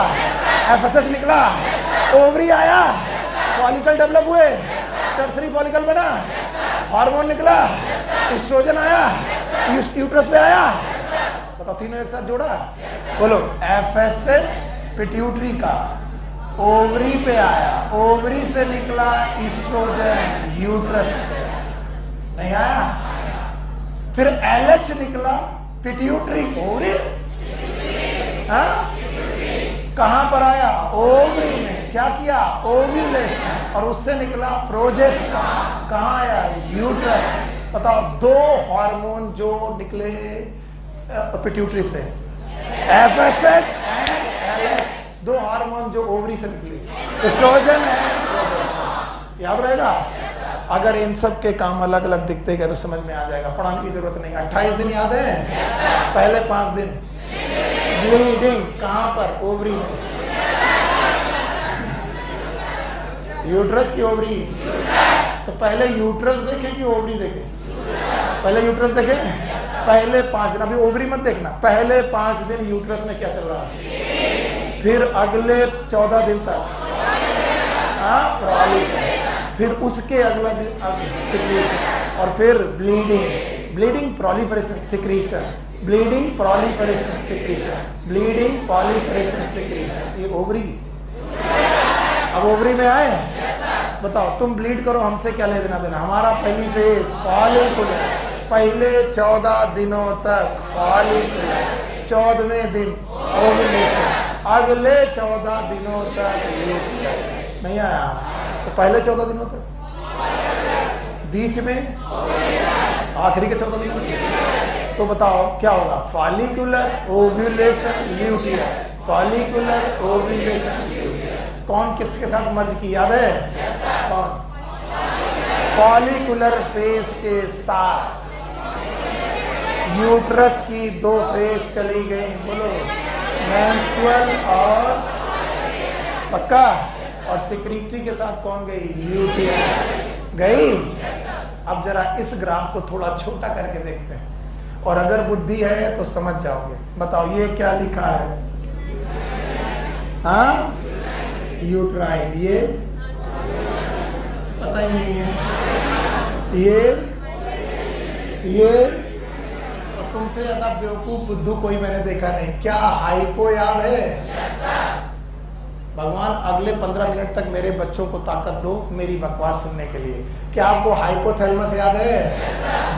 FSH निकला, ओवरी आया, फॉलिकल डेवलप हुए, टर्सरी फॉलिकल बना, हार्मोन निकला, एस्ट्रोजन आया, यूट्रस पे आया। बताओ, तीनों एक साथ जोड़ा? बोलो, FSH पिट्यूटरी का ओवरी पे आया, ओवरी से निकला एस्ट्रोजन यूट्रस पे, नहीं आया? फिर LH निकला पिट्यूटरी, ओवरी। कहां पर आया? ओवरी में। क्या किया? ओव्यूलेशन। और उससे निकला प्रोजेस्टेरॉन। कहां आया? यूट्रस। बताओ, 2 हार्मोन जो निकले पिट्यूटरी से, FSH एंड LH, 2 हार्मोन जो ओवरी से निकले, एस्ट्रोजन एंड प्रोजेस्टेरॉन। याद रहेगा? अगर इन सब के काम अलग अलग दिखते गए तो समझ में आ जाएगा, पढ़ाने की जरूरत नहीं। 28 दिन याद है? पहले 5 दिन ब्लीडिंग कहां पर? ओवरी में। यूट्रस की ओवरी? तो पहले यूट्रस देखे कि ओवरी देखे? पहले यूट्रस देखे। पहले 5 दिन, अभी ओवरी मत देखना। पहले 5 दिन यूट्रस में क्या चल रहा है? फिर अगले 14 दिन तक प्रोलिफरेशन, फिर उसके अगला दिन सिक्रीशन, और फिर bleeding, bleeding proliferation secretion, bleeding proliferation secretion, bleeding proliferation secretion. ये ओवरी, अब ओवरी में आए। बताओ तुम ब्लीड करो, हमसे क्या ले देना देना। हमारा पहली फेज फॉलिकुलर, पहले 14 दिनों तक फॉलिकुलर, 14वें दिन ओव्यूलेशन, अगले 14 दिनों तक लूटियम। नहीं आया? तो पहले 14 दिनों तक, बीच में, आखिरी के 14 दिनों तक। तो बताओ क्या होगा? Follicular ovulation luteum, follicular ovulation luteum. कौन किसके साथ मर्ज की, याद है? कौन? फॉलिकुलर फेज के साथ यूट्रस की 2 फेज चली गई। बोलो, मेंस्ट्रुअल और पक्का, और सेक्रेटरी के साथ कौन गई? ल्यूटियम गई। अब जरा इस ग्राफ को थोड़ा छोटा करके देखते हैं, और अगर बुद्धि है तो समझ जाओगे। बताओ ये क्या लिखा है? हाँ, यूट्राइन, ये पता ही नहीं है। ये और तुमसे ज्यादा बेवकूफ बुद्धू कोई मैंने देखा नहीं। क्या हाइपो याद है? भगवान अगले 15 मिनट तक मेरे बच्चों को ताकत दो मेरी बकवास सुनने के लिए। क्या आपको हाइपोथैलेमस याद है?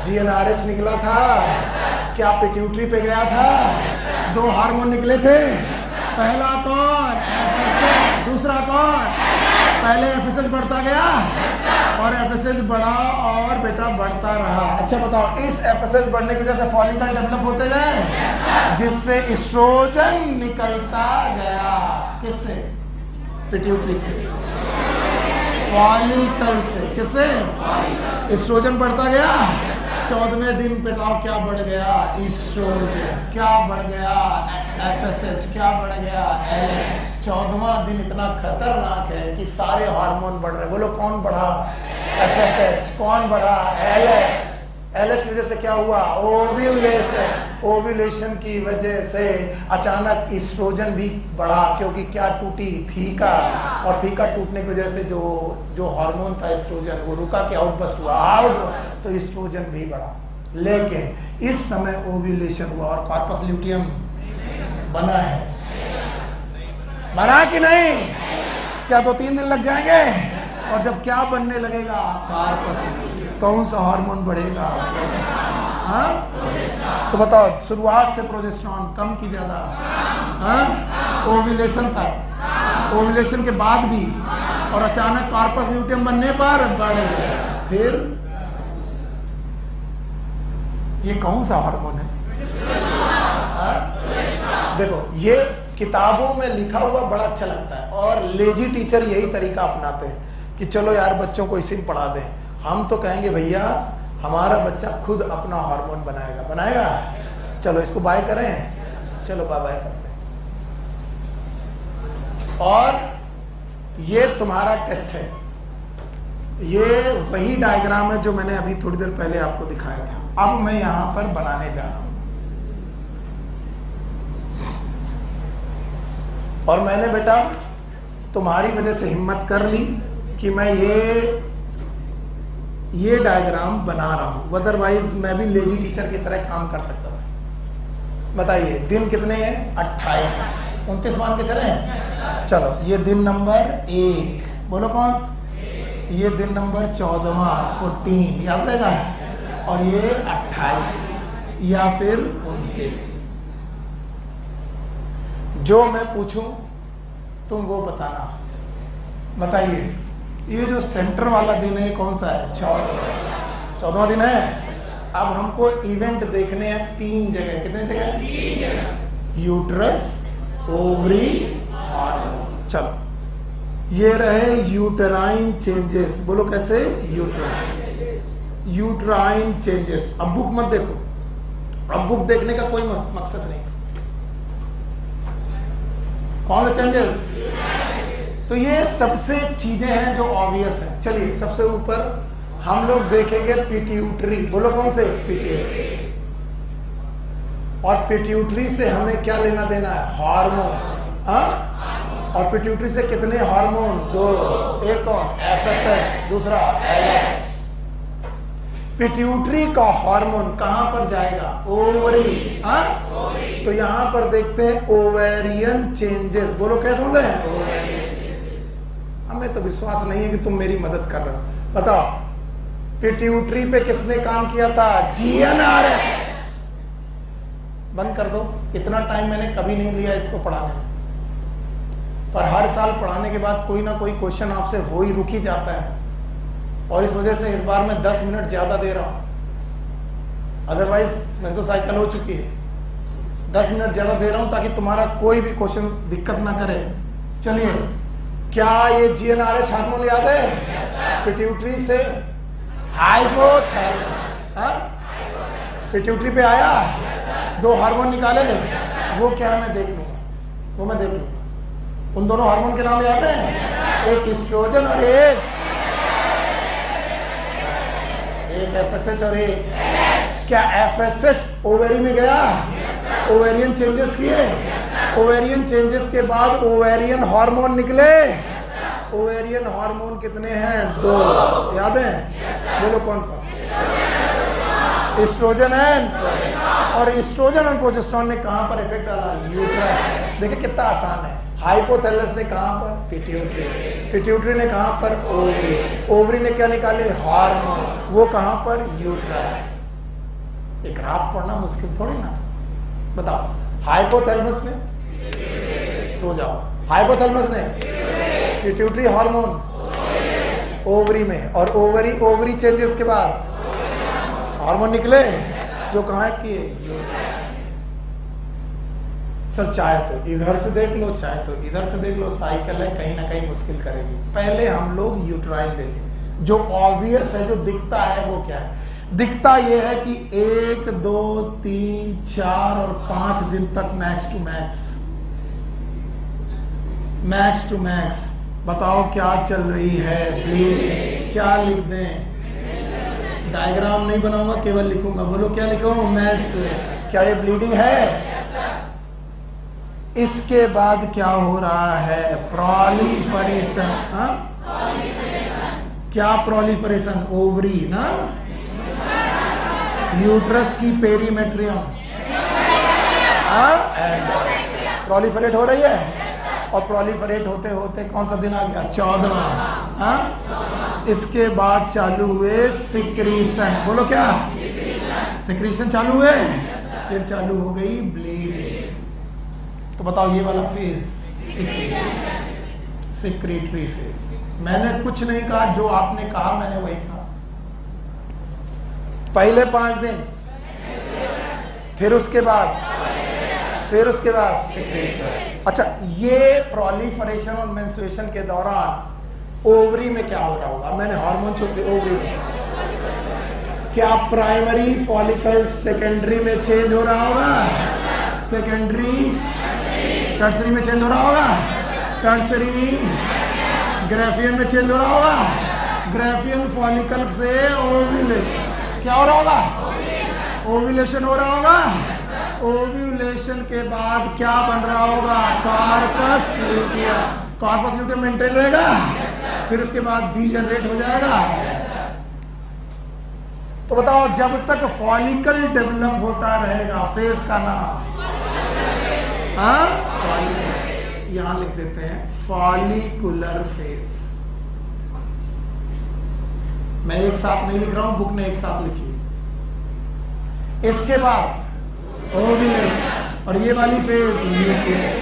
GnRH निकला था। क्या पिट्यूटरी पे गया था? 2 हार्मोन निकले थे। पहला कौन? FSH। दूसरा कौन? पहले FSH बढ़ता गया और FSH बढ़ा और बेटा बढ़ता रहा। अच्छा बताओ, इस FSH बढ़ने की वजह से फॉलिकल डेवलप होते गए, जिससे एस्ट्रोजन निकलता गया। किससे? पिट्यूटरी से, फॉलिकल से। किससे? एस्ट्रोजन बढ़ता गया। 14वें दिन बताओ क्या बढ़ गया? एस्ट्रोजन। क्या बढ़ गया? FSH। क्या बढ़ गया? LH। 14वां दिन इतना खतरनाक है कि सारे हार्मोन बढ़ रहे। बोलो कौन बढ़ा? FSH। कौन बढ़ा? LH। LH की वजह से क्या हुआ? ओव्यूलेशन। ओव्यूलेशन की वजह से अचानक एस्ट्रोजन भी बढ़ा, क्योंकि क्या टूटी? थीका। और थीका टूटने की वजह से जो हार्मोन था एस्ट्रोजन, वो रुका के आउटबस्ट हुआ, आउट, तो एस्ट्रोजन भी बढ़ा। लेकिन इस समय ओव्यूलेशन हुआ और कार्पस ल्यूटियम बना है। बना कि नहीं? क्या 2-3 दिन लग जाएंगे? और जब क्या बनने लगेगा? Corpus luteum. कौन सा हार्मोन बढ़ेगा? हाँ? तो बताओ, शुरुआत से प्रोजेस्टेरॉन कम की ज्यादा? हाँ? ओव्यूलेशन तक, ओव्यूलेशन के बाद भी, और अचानक कार्पस ल्यूटियम बनने पर बढ़ गया। फिर ये कौन सा हार्मोन है? देखो, ये किताबों में लिखा हुआ बड़ा अच्छा लगता है, और लेजी टीचर यही तरीका अपनाते हैं कि चलो यार बच्चों को इसी में पढ़ा दें। हम तो कहेंगे भैया हमारा बच्चा खुद अपना हार्मोन बनाएगा। चलो इसको बाय करें, चलो बाय बाय करते हैं। और ये तुम्हारा टेस्ट है। ये वही डायग्राम है जो मैंने अभी थोड़ी देर पहले आपको दिखाया था। अब मैं यहां पर बनाने जा रहा हूं, और मैंने बेटा तुम्हारी वजह से हिम्मत कर ली कि मैं ये डायग्राम बना रहा हूं। अदरवाइज मैं भी लेजी टीचर की तरह काम कर सकता था। बताइए दिन कितने हैं? 28, 29 मान के चले। चलो ये दिन नंबर 1, बोलो कौन? ये दिन नंबर 14वां 14 याद रहेगा, और ये 28 या फिर 29। जो मैं पूछूं तुम वो बताना। बताइए ये जो सेंटर वाला दिन है कौन सा है? 14वां दिन है। अब हमको इवेंट देखने हैं 3 जगह। कितने जगह? 3 जगह। Uterus, ovary, hormone. चलो ये रहे यूटेराइन चेंजेस। बोलो कैसे? Uterine changes. अब बुक मत देखो, अब बुक देखने का कोई मकसद नहीं। कौन से चेंजेस? तो ये सबसे चीजें हैं जो ऑब्वियस है। चलिए सबसे ऊपर हम लोग देखेंगे पिट्यूटरी। बोलो कौन से? पिट्यूटरी। और पिट्यूटरी से हमें क्या लेना देना है? हार्मोन। और पिट्यूटरी से कितने हार्मोन? 2। एक कौन? FSH, दूसरा LH। पिट्यूटरी का हार्मोन कहां पर जाएगा? ओवरी। हाँ, तो यहां पर देखते हैं ओवेरियन चेंजेस। बोलो क्या बोल रहे हैं? हमें तो विश्वास नहीं है कि तुम मेरी मदद कर रहे हो। बताओ पिट्यूटरी पे किसने काम किया था? GnRH। बंद कर दो, इतना टाइम मैंने कभी नहीं लिया इसको पढ़ाने में, पर हर साल पढ़ाने के बाद कोई ना कोई क्वेश्चन आपसे हो ही रुक ही जाता है, और इस वजह से इस बार मैं 10 मिनट ज्यादा दे रहा हूं। अदरवाइज मेसोसाइकिल हो चुकी है, 10 मिनट ज्यादा दे रहा हूं ताकि तुम्हारा कोई भी क्वेश्चन दिक्कत ना करे। चलिए, क्या ये GnRH हार्मोन याद है? पिट्यूटरी से हाइपोथैलेमस, पिट्यूटरी पे आया, 2 हार्मोन निकाले, वो क्या है मैं देख लूंगा, वो मैं देख लूंगा। उन दोनों हार्मोन के नाम याद है? एक एस्ट्रोजन और एक FSH और एक क्या FSH ओवेरी में गया? ओवेरियन चेंजेस किए, ओवेरियन चेंजेस के बाद ओवेरियन हार्मोन निकले। ओवेरियन हार्मोन कितने हैं? 2। याद है? बोलो कौन कौन? एस्ट्रोजन है, और एस्ट्रोजन और प्रोजेस्टेरॉन ने कहां पर इफेक्ट डाला? यूट्रस। देखिए कितना आसान है। हाइपोथैलेमस ने कहां पर? पिट्यूटरी। पिट्यूटरी ने कहां पर? ओवरी। ओवरी ने क्या निकाले? हार्मोन। वो कहां पर? यूट्रस। एक ग्राफ पढ़ना मुश्किल थोड़ी ना। बताओ, हाइपोथैलेमस ने, सो जाओ, हाइपोथैलेमस ने पिट्यूटरी हार्मोन ओवरी में, और ओवरी चेंजेस के बाद हार्मोन निकले जो कहां किए? सर चाहे तो इधर से देख लो, चाहे तो इधर से देख लो, साइकिल है, कहीं ना कहीं मुश्किल करेगी। पहले हम लोग यूट्राइन देखें। जो ऑब्वियस है, जो दिखता है, वो क्या है? दिखता यह है कि 1, 2, 3, 4 और 5 दिन तक मैक्स टू मैक्स। बताओ क्या चल रही है? ब्लीडिंग। क्या लिख दें? डायग्राम नहीं बनाऊंगा, केवल लिखूंगा। बोलो क्या लिखूं? मेंस्ट्रुएशन। क्या ये ब्लीडिंग है? इसके बाद क्या हो रहा है? प्रोलिफरेशन। क्या प्रोलिफरेशन? ओवरी ना, यूट्रस की पेरीमेट्रियम प्रोलिफरेट हो रही है, और प्रोलिफरेट होते होते कौन सा दिन आ गया? 14वां। इसके बाद चालू हुए सिक्रीशन। बोलो क्या? सिक्रीशन चालू हुए, फिर चालू हो गई ब्लीडिंग। तो बताओ ये वाला फेज सिक्रीटरी फेज। मैंने कुछ नहीं कहा, जो आपने कहा मैंने वही कहा। पहले 5 दिन, फिर उसके बाद सिक्रेशन। अच्छा, ये प्रोलिफरेशन और मेंस्ट्रुएशन के दौरान ओवरी में क्या हो रहा होगा? मैंने हार्मोन छोड़ दिया। ओवरी में क्या प्राइमरी फॉलिकल सेकेंडरी में चेंज हो रहा होगा? सेकेंडरी टर्सरी में चेंज हो रहा होगा? टर्सरी ग्राफियन में चेंज हो रहा होगा? ग्राफियन फॉलिकल से ओव्यूलेशन। क्या हो रहा होगा? ओव्यूलेशन हो रहा होगा। ओव्यूलेशन के बाद क्या बन रहा होगा? Corpus luteum. Corpus luteum maintain रहेगा, फिर उसके बाद डीजनरेट हो जाएगा। तो बताओ, जब तक फॉलिकल डेवलप होता रहेगा, फेज का नाम फॉलिकल। यहां लिख देते हैं फॉलिकुलर फेज। मैं एक साथ नहीं लिख रहा हूं, बुक ने एक साथ लिखी। इसके बाद ओव्यूलेशन, और ये वाली फेज ल्यूटियल।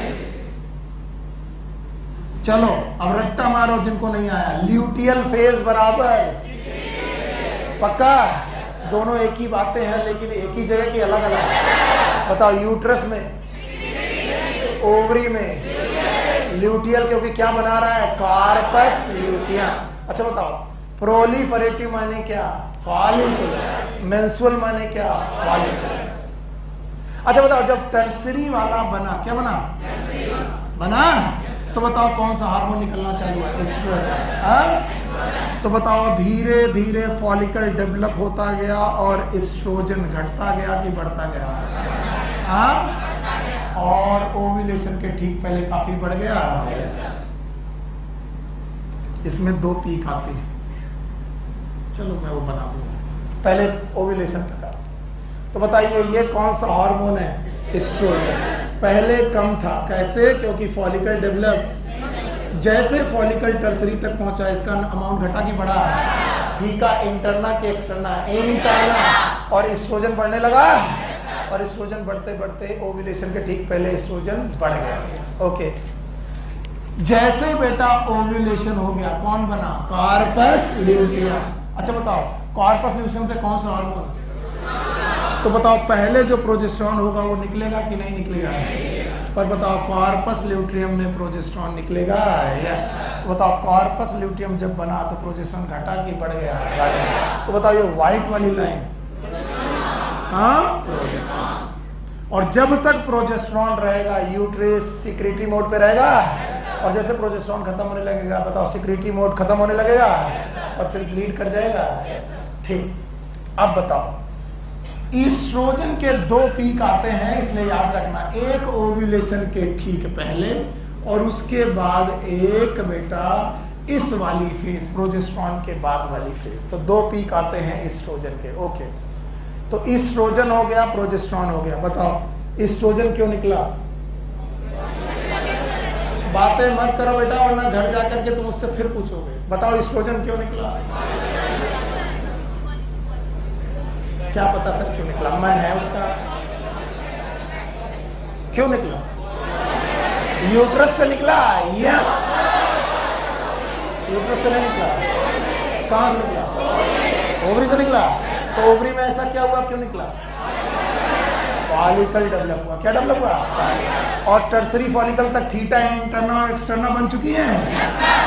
चलो अब रट्टा मारो जिनको नहीं आया। ल्यूटियल फेज बराबर पक्का? दोनों एक ही बातें हैं, लेकिन एक ही जगह की अलग अलग। बताओ, यूट्रस में, ओवरी में ल्यूटियल, क्योंकि क्या बना रहा है? Corpus luteum. अच्छा बताओ, प्रोलिफरेटिव माने क्या? फॉलिकुलर। मेंस्ट्रुअल माने क्या? फॉलिकुलर। अच्छा बताओ, जब टर्सरी वाला बना, क्या बना? तो बताओ कौन सा हार्मोन निकलना चालू है? एस्ट्रोजन। तो बताओ, धीरे धीरे फॉलिकल डेवलप होता गया और एस्ट्रोजन घटता गया कि बढ़ता गया? और ओव्यूलेशन के ठीक पहले काफी बढ़ गया। इसमें 2 पीक आती है, चलो मैं वो बना दूंगा। पहले ओव्यूलेशन तक आ, तो बताइए ये कौन सा हार्मोन है? एस्ट्रोजन। पहले कम था, कैसे? क्योंकि फॉलिकल डेवलप, जैसे फॉलिकल टर्सरी तक पहुंचा इसका अमाउंट घटा कि बढ़ा? ठीक है, इंटरना के एक्सटर्ना? इंटरना। और एस्ट्रोजन बढ़ने लगा, और एस्ट्रोजन बढ़ते बढ़ते ओव्यूलेशन के ठीक पहले एस्ट्रोजन बढ़ गया। ओके, जैसे बेटा ओव्यूलेशन हो गया, कौन बना? Corpus luteum. अच्छा बताओ, कार्पस ल्यूटियम से कौन सा हार्मोन? तो बताओ पहले जो प्रोजेस्टेरॉन होगा वो निकलेगा कि नहीं निकलेगा? पर बताओ कार्पस ल्यूटियम में प्रोजेस्टेरॉन निकलेगा? यस। तो बताओ कार्पस ल्यूटियम जब बना तो प्रोजेस्टेरॉन घटा कि बढ़ गया? बढ़ गया। तो बताओ ये व्हाइट वाली लाइन, हाँ, प्रोजेस्टेरॉन। और जब तक प्रोजेस्टेरॉन रहेगा यूट्रस सिक्रीटरी मोड पे रहेगा, और जैसे प्रोजेस्टेरॉन खत्म होने लगेगा, बताओ सिक्रीटरी मोड खत्म होने लगेगा और फिर ब्लीड कर जाएगा। ठीक, अब बताओ ईस्ट्रोजन के 2 पीक आते हैं, इसलिए याद रखना, एक ओव्यूलेशन के ठीक पहले और उसके बाद एक बेटा इस वाली फेज, प्रोजेस्टेरॉन के बाद वाली फेज। तो 2 पीक आते हैं ईस्ट्रोजन के। ओके, तो ईस्ट्रोजन हो गया, प्रोजेस्टेरॉन हो गया। बताओ ईस्ट्रोजन क्यों निकला? बातें मत करो बेटा, वरना घर जाकर के तुम उससे फिर पूछोगे। बताओ ईस्ट्रोजन क्यों निकला? क्या पता सर क्यों निकला? मन है उसका? क्यों निकला? यूट्रस से निकला। यस, यूट्रस से नहीं निकला। कहां से निकला? ओवरी से निकला। तो ओवरी में ऐसा क्या हुआ, क्यों निकला? फॉलिकल डेवलप हुआ। क्या डेवलप हुआ? और टर्सरी फॉलिकल तक थीटा इंटरना और एक्सटर्ना बन चुकी है।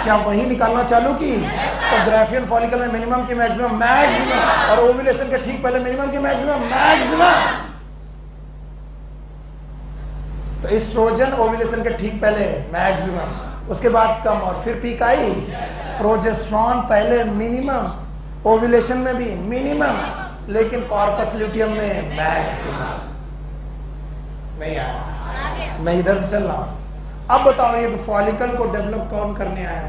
क्या वही निकालना चालू की? तो ग्राफियन फॉलिकल में मिनिमम की मैक्सिमम, मैक्सिमम, और ओव्यूलेशन के ठीक पहले मिनिमम की मैक्सिमम, मैक्सिमम। तो एस्ट्रोजन ओव्यूलेशन के ठीक पहले मैक्सिमम, उसके बाद कम, और फिर पीक आई। प्रोजेस्टेरॉन पहले मिनिमम, ओव्यूलेशन में भी मिनिमम, लेकिन कॉर्पस ल्यूटियम में मैक्सिमम। नहीं आया, मैं इधर से चल रहा हूं। अब बताओ ये फॉलिकल को डेवलप कौन करने आया?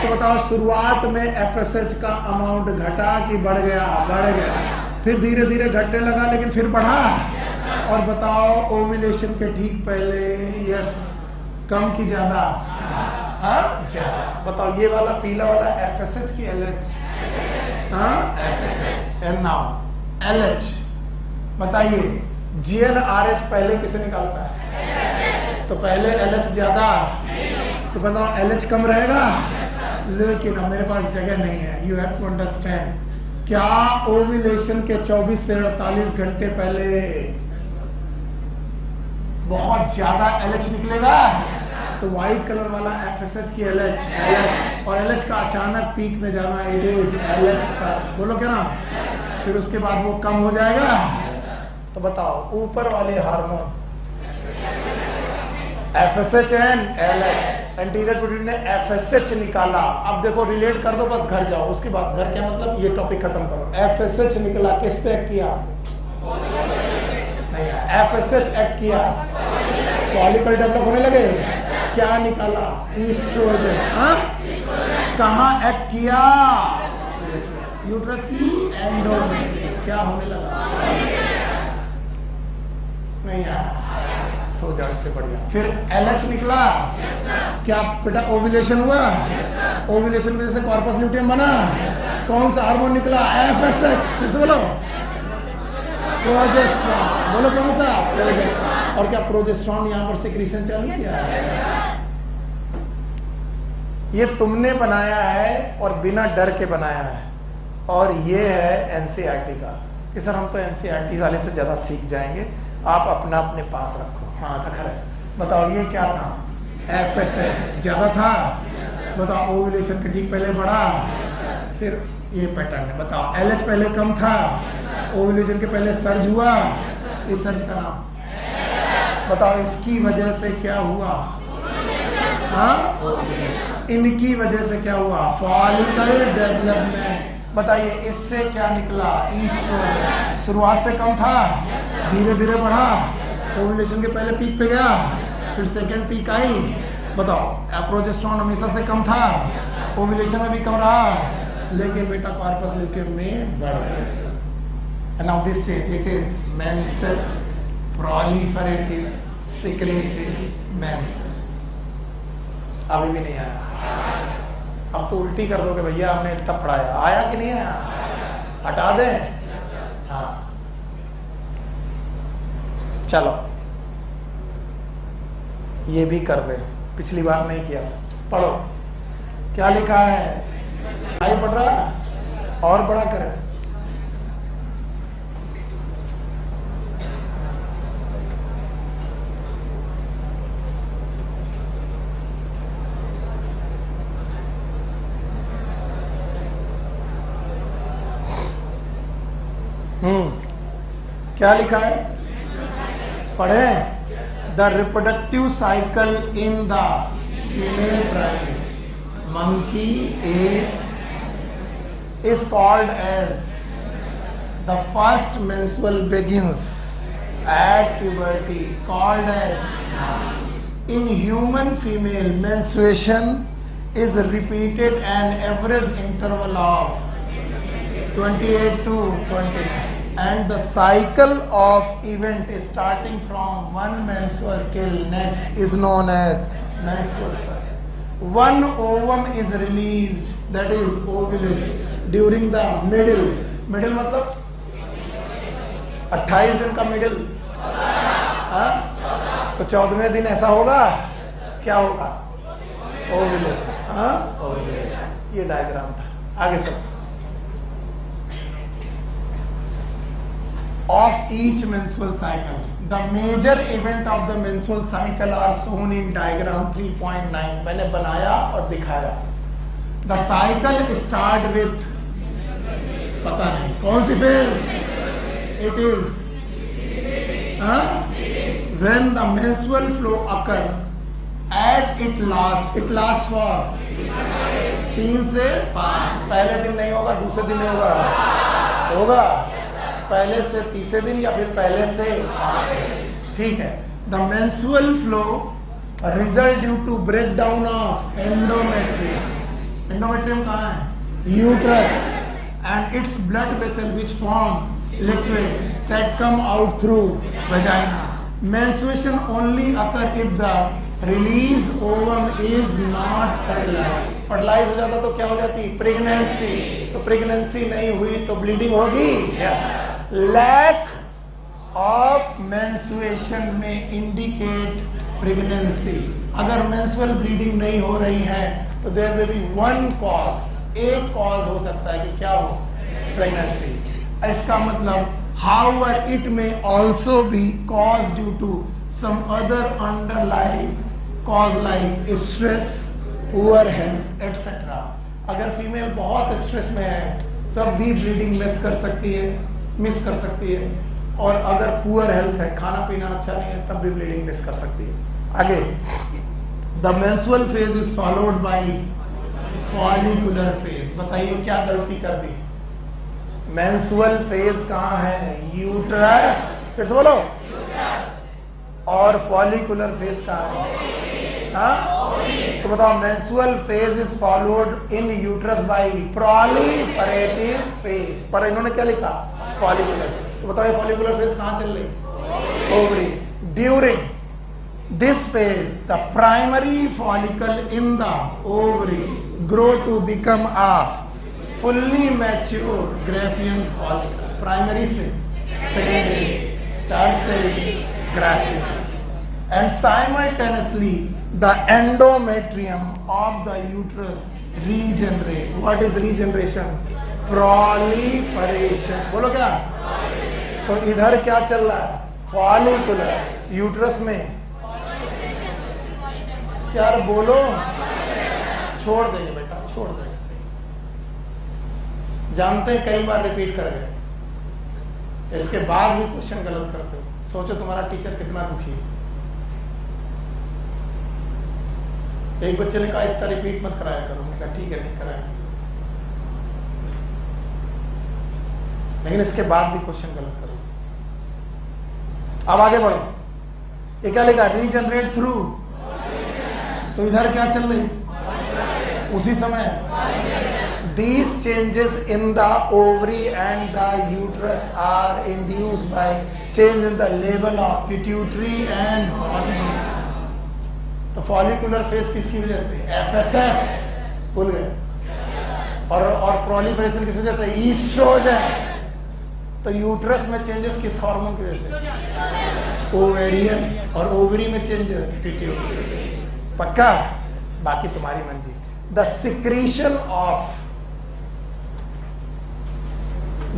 तो बताओ शुरुआत में एफएसएच का अमाउंट घटा कि बढ़ गया? बढ़ गया। फिर धीरे धीरे घटने लगा, लेकिन फिर बढ़ा। और बताओ ओव्यूलेशन के ठीक पहले यस, कम की ज्यादा? ज्यादा। बताओ ये वाला पीला वाला एफएसएच की LH? FSH. And now LH. बताइए जीएनआरएच पहले किसे निकालता है? तो पहले एलएच ज्यादा, तो बताओ एलएच कम रहेगा। लेकिन अब मेरे पास जगह नहीं है। यू हैव टू अंडरस्टैंड, क्या ओव्यूलेशन के 24 से 48 घंटे पहले बहुत ज्यादा एलएच निकलेगा? तो व्हाइट कलर वाला एफएसएच की एलएच, एलएच, और एलएच का अचानक पीक में जाना, इट इज एलएच सर। बोलो क्या नाम? फिर उसके बाद वो कम हो जाएगा। तो बताओ ऊपर वाले hormone FSH and LH, anterior pituitary ने एफएसएच निकाला। अब देखो रिलेट कर दो, बस घर जाओ। उसके बाद घर क्या मतलब, ये टॉपिक खत्म करो। एफएसएच निकला, किस पे एक्ट किया? नहीं, एफएसएच एक्ट किया, फॉलिकल डेवलप होने लगे। क्या निकाला? ईस्ट्रोजन। कहाँ एक्ट किया? यूट्रस की एंडो में। क्या होने लगा? नहीं यार, सो जाओ, इससे बढ़िया। फिर एलएच निकला। क्या बेटा ओव्यूलेशन हुआ? ओव्यूलेशन में जैसे कॉर्पस ल्यूटियम बना, कौन सा हार्मोन निकला? एफएसएच। फिर से बोलो, प्रोजेस्टेरॉन। बोलो कौन सा? प्रोजेस्टेरॉन। और क्या प्रोजेस्टेरॉन यहाँ पर सिक्रीशन चालू किया है? ये तुमने बनाया है और बिना डर के बनाया है। और ये है एनसीईआरटी का कि सर हम तो एनसीईआरटी वाले से ज़्यादा सीख जाएंगे, आप अपना अपने पास रखो। हाँ रखा है। बताओ ये क्या था? एफएसएच ज़्यादा था। बताओ ओव्यूलेशन के ठीक पहले बढ़ा। फिर ये पैटर्न है। बताओ एलएच पहले कम था, ओव्यूलेशन के पहले सर्ज हुआ। इस सर्ज का नाम बताओ, इसकी वजह से क्या हुआ? हाँ, इनकी वजह से क्या हुआ? Follicle development. बताइए इससे क्या निकला? ईस्ट्रोजन। शुरुआत से कम था, धीरे धीरे बढ़ा, ओव्यूलेशन के पहले पीक पे गया, फिर सेकेंड पीक आई। बताओ प्रोजेस्टेरोन हमेशा से कम था, ओव्यूलेशन में भी कम रहा, लेकिन बेटा कॉर्पस ल्यूटियम में बढ़ गया। Now this it is menses proliferative secretary menses. अभी भी नहीं आया। अब तो उल्टी कर दोगे भैया, हमने इतना पढ़ाया, आया कि नहीं आया? हटा दें? हाँ चलो ये भी कर दे, पिछली बार नहीं किया। पढ़ो क्या लिखा है, आई पढ़ रहा और बड़ा करें। क्या लिखा है, पढ़े? The reproductive cycle in the female primate monkey ape is called as the first menstrual begins at puberty called as in human female menstruation is repeated an average interval of 28 to 29 and the cycle of event starting from one menstrual till next is known as menstrual cycle. One ovum is released, that is ovulation, during the middle मतलब 28 दिन का middle, तो 14वें दिन ऐसा होगा, क्या होगा? Ovulation. Ovulation. ये डायग्राम था, आगे चलो। Of each menstrual cycle, the major event of the menstrual cycle are shown in diagram 3.9. मैंने बनाया और दिखाया। The cycle start with, पता नहीं कौन सी phase? It is when the menstrual flow occur at it lasts for 3 से 5। पहले दिन नहीं होगा, दूसरे दिन नहीं होगा, होगा पहले से तीसरे दिन या फिर पहले से 5 दिन। ठीक है। The menstrual flow result due to break down of endometrium. Endometrium कहाँ है? Uterus and its blood vessel which form liquid that come out through vagina. Menstruation only occur if the release ovum is not fertilize. Fertilize हो जाता तो क्या हो जाती? Pregnancy. तो pregnancy नहीं हुई तो ब्लीडिंग होगी। यस। लैक ऑफ मेंस्ट्रुएशन में इंडिकेट प्रेगनेंसी। अगर मेंस्ट्रुअल ब्लीडिंग नहीं हो रही है तो there will be one cause, एक कॉज हो सकता है कि क्या हो? प्रेगनेंसी। इसका मतलब however it may also be caused due to some other underlying cause like stress, poor health etc. अगर फीमेल बहुत स्ट्रेस में है तब भी ब्लीडिंग मिस कर सकती है, और अगर पुअर हेल्थ है, खाना पीना अच्छा नहीं है, तब भी ब्लीडिंग मिस कर सकती है। आगे, the menstrual phase is followed by follicular phase. बताइए क्या गलती कर दी? मेंस्ट्रुअल फेज कहाँ है? यूट्रस। फिर से बोलो। और फॉलिकुलर फेज कहाँ है? हाँ? तो बताओ, menstrual phase is followed in uterus by proliferative phase. पर इन्होंने क्या लिखा? फॉलिकुलर। तो बताओ फॉलिकुलर फेज कहाँ चल रही? Ovary. During this phase the primary follicle in the ovary grow to become a fully mature Graafian follicle, primary से secondary, tertiary, Graafian, and simultaneously the endometrium of the uterus regenerate. What is regeneration? Proliferation. बोलो क्या? तो इधर क्या चल रहा है? Follicular. Uterus में यार बोलो, छोड़ देंगे बेटा, छोड़ देंगे। जानते हैं कई बार रिपीट कर गए, इसके बाद भी क्वेश्चन गलत करते हो। सोचो तुम्हारा टीचर कितना दुखी है। एक बच्चे ने कहा इतना रिपीट मत कराया करो। मैंने कहा ठीक है, नहीं कराया। लेकिन इसके बाद भी क्वेश्चन गलत करो। अब आगे बढ़ो, ये क्या लिखा, रीजनरेट थ्रू, तो इधर क्या चल रही उसी समय, these changes in the ovary and the uterus are induced by change in the level of pituitary and hormone। तो फॉलिकुलर फेज किसकी वजह से, FSH भूल गए, और प्रोलिफरेशन किस वजह से, ईस्ट्रोजन। तो यूट्रस में चेंजेस किस हार्मोन की वजह से, ओवेरियन, और ओवरी में चेंजेस पिट्यूटरी। पक्का, बाकी तुम्हारी मर्जी। The secretion of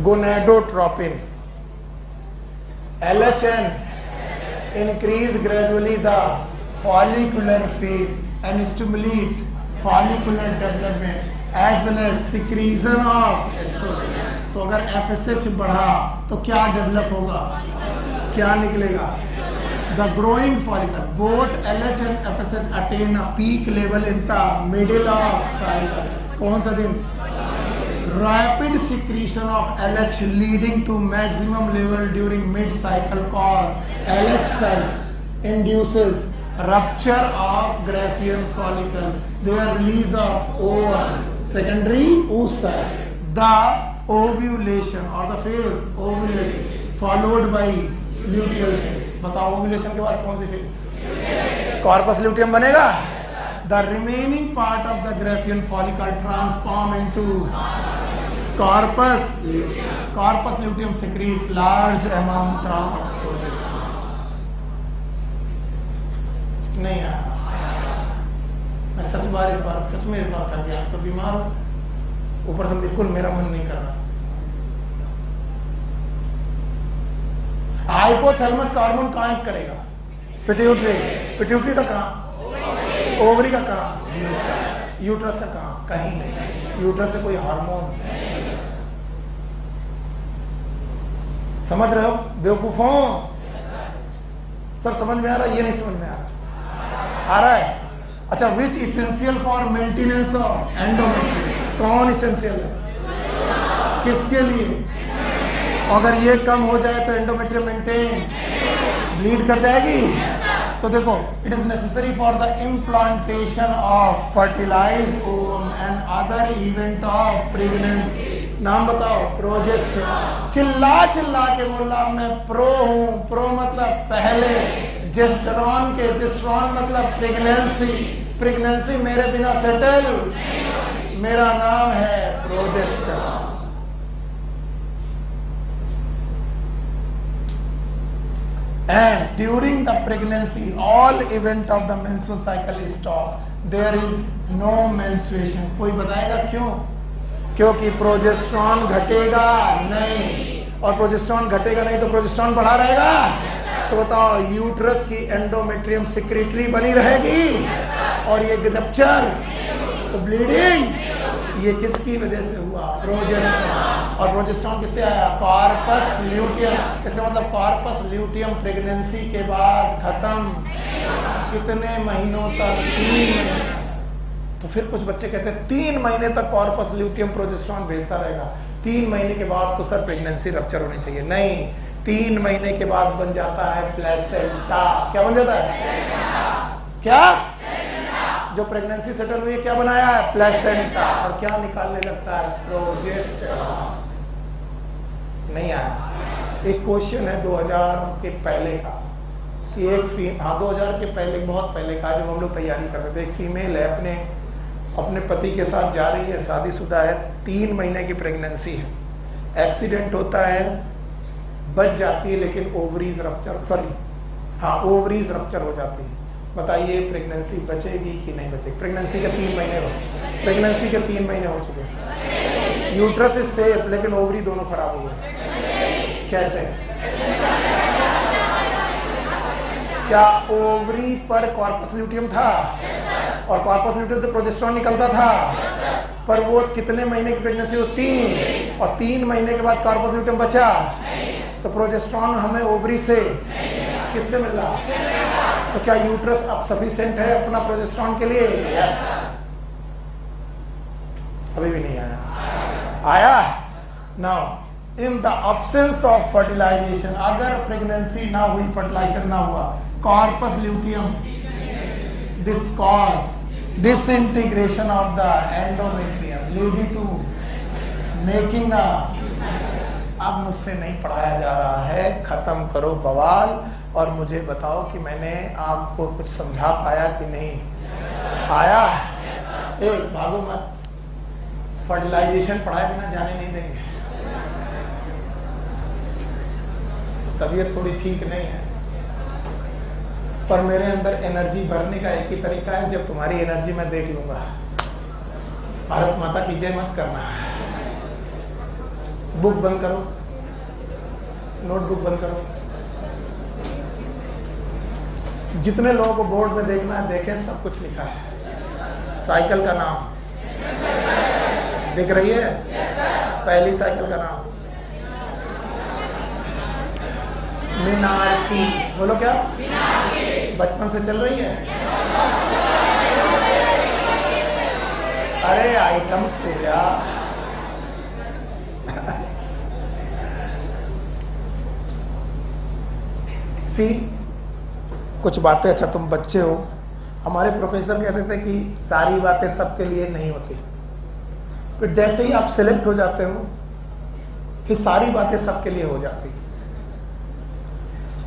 gonadotropin LHN increase gradually the follicular phase and stimulate follicular development as well as secretion of estrogen। तो अगर FSH बढ़ा तो क्या डेवलप होगा, क्या निकलेगा, the growing follicle, both LH and FSH attain a peak level in the middle of cycle। कौन सा दिन, rapid secretion of LH leading to maximum level during mid cycle cause LH cells induces rupture of Graafian follicle, their release of ovum, secondary oocyte, the ovulation or the phase ovulation followed by luteal phase। बताओ ovulation के बाद कौन सी phase, corpus luteum बनेगा। The remaining part of the Graafian follicle transform into corpus luteum। Corpus luteum secrete large amount of progesterone। नहीं आया, मैं सच में इस बार कर गया, तो बीमार हो, ऊपर से बिल्कुल मेरा मन नहीं कर रहा। हाइपोथैलेमस का हार्मोन कहाँ एक्ट करेगा, पिट्यूटरी। पिट्यूटरी का कहाँ, ओवरी का कहाँ, यूट्रस का कहाँ, कहीं नहीं। यूट्रस से कोई हार्मोन, समझ रहे हो बेवकूफों। सर समझ में आ रहा है, ये नहीं समझ में आ रहा है। अच्छा, which essential for maintenance of endometrium, कौन इसेंशियल है, किसके लिए, अगर ये कम हो जाए तो एंडोमेट्रियम मेंटेन, ब्लीड कर जाएगी। तो देखो, it is necessary for the implantation of fertilized ovum and other event of pregnancy. नाम बताओ, प्रोजेस्टेरॉन। चिल्ला के बोला मैं प्रो हूं, प्रो मतलब पहले, जेस्टेरॉन के, जेस्टेरॉन मतलब प्रेगनेंसी, प्रेगनेंसी मेरे बिना सेटल, मेरा नाम है progesterone. And during the pregnancy, all event of the menstrual cycle is stopped. There is no menstruation। कोई बताएगा क्यों, क्योंकि प्रोजेस्टेरॉन घटेगा नहीं, और प्रोजेस्टेरॉन घटेगा नहीं तो प्रोजेस्टेरॉन बढ़ा रहेगा। तो बताओ, यूट्रस की एंडोमेट्रियम सिक्रेटरी बनी रहेगी, और ये रप्चर, तो ब्लीडिंग, ये किसकी वजह से हुआ, प्रोजेस्टेरॉन। और प्रोजेस्टेरॉन किससे आया, कॉर्पस ल्यूटियम। इसका मतलब कॉर्पस ल्यूटियम प्रेगनेंसी के बाद खत्म, कितने महीनों तक, 3। तो फिर कुछ बच्चे कहते हैं 3 महीने तक कॉर्पस ल्यूटियम प्रोजेस्टेरॉन भेजता रहेगा, 3 महीने के बाद तो सर प्रेगनेंसी रप्चर होनी चाहिए। नहीं, 3 महीने के बाद बन जाता है प्लेसेंटा। क्या बन जाता है, क्या, जो प्रेगनेंसी सेटल हुई है क्या बनाया है, प्लेसेंटा, और क्या निकालने लगता है, प्रोजेस्टेरॉन। नहीं आया। एक क्वेश्चन है 2000 के पहले का, कि एक 2000 के पहले, बहुत पहले का, जब हम लोग तैयारी कर रहे थे, एक फीमेल है, अपने पति के साथ जा रही है, शादीशुदा है, 3 महीने की प्रेगनेंसी है, एक्सीडेंट होता है, बच जाती है, लेकिन ओवरीज रप्चर हो जाती है। बताइए प्रेगनेंसी बचेगी कि नहीं बचेगी। प्रेगनेंसी के 3 महीने हो चुके, यूट्रस इज सेफ, लेकिन ओवरी दोनों खराब हो गए। कैसे, क्या ओवरी पर कॉर्पस ल्यूटियम था, और कॉर्पस ल्यूटियम से प्रोजेस्टेरॉन निकलता था, पर वो कितने महीने की प्रेगनेंसी हो, 3, और 3 महीने के बाद कॉर्पस ल्यूटियम बचा, तो प्रोजेस्टेरॉन हमें ओवरी से किससे मिल रहा, तो क्या यूट्रस अब सफिशिएंट है अपना प्रोजेस्टेरॉन के लिए, यस। अभी भी नहीं आया, आया now in the absence of fertilization, अगर प्रेगनेंसी ना हुई, फर्टिलाइजेशन ना हुआ, कॉर्पस ल्यूटियम डिस्कॉस disintegration of the endometrium leading to making a, अब मुझसे नहीं पढ़ाया जा रहा है, खत्म करो बवाल और मुझे बताओ कि मैंने आपको कुछ समझा पाया कि नहीं आया। ए भागो मत, फर्टिलाइजेशन पढ़ाए बिना जाने नहीं देंगे। तबीयत थोड़ी ठीक नहीं है, पर मेरे अंदर एनर्जी भरने का एक ही तरीका है, जब तुम्हारी एनर्जी मैं देख लूंगा। भारत माता की जय मत करना। बुक बंद करो, नोटबुक बंद करो। जितने लोगों को बोर्ड में देखना है देखें, सब कुछ लिखा है। साइकिल का नाम दिख रही है? पहली साइकिल का नाम मीनार-की। बोलो क्या? बचपन से चल रही है? अरे आइटम्स हो गया। सी कुछ बातें, अच्छा तुम बच्चे हो, हमारे प्रोफेसर कहते थे कि सारी बातें सबके लिए नहीं होती, फिर जैसे ही आप सिलेक्ट हो जाते हो फिर सारी बातें सबके लिए हो जाती।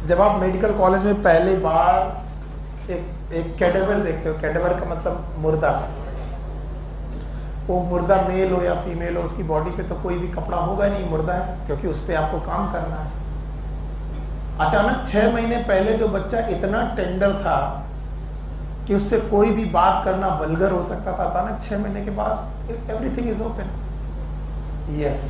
जब आप मेडिकल कॉलेज में पहली बार एक कैडेवर देखते हो, कैडेवर का मतलब मुर्दा, वो मुर्दा मेल हो या फीमेल हो, उसकी बॉडी पे तो कोई भी कपड़ा होगा नहीं, मुर्दा है, क्योंकि उस पर आपको काम करना है। अचानक 6 महीने पहले जो बच्चा इतना टेंडर था कि उससे कोई भी बात करना वल्गर हो सकता था, अचानक 6 महीने के बाद एवरीथिंग इज ओपन। यस,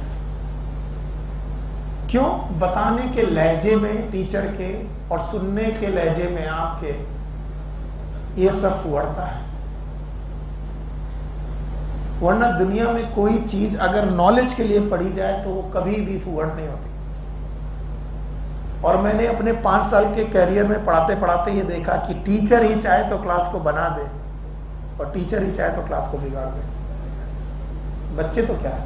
क्यों? बताने के लहजे में टीचर के और सुनने के लहजे में आपके, ये सब फुहड़ता है। वरना दुनिया में कोई चीज अगर नॉलेज के लिए पढ़ी जाए तो वो कभी भी फुहड़ नहीं होती। और मैंने अपने 5 साल के कैरियर में पढ़ाते पढ़ाते ये देखा कि टीचर ही चाहे तो क्लास को बना दे और टीचर ही चाहे तो क्लास को बिगाड़ दे। बच्चे तो क्या है,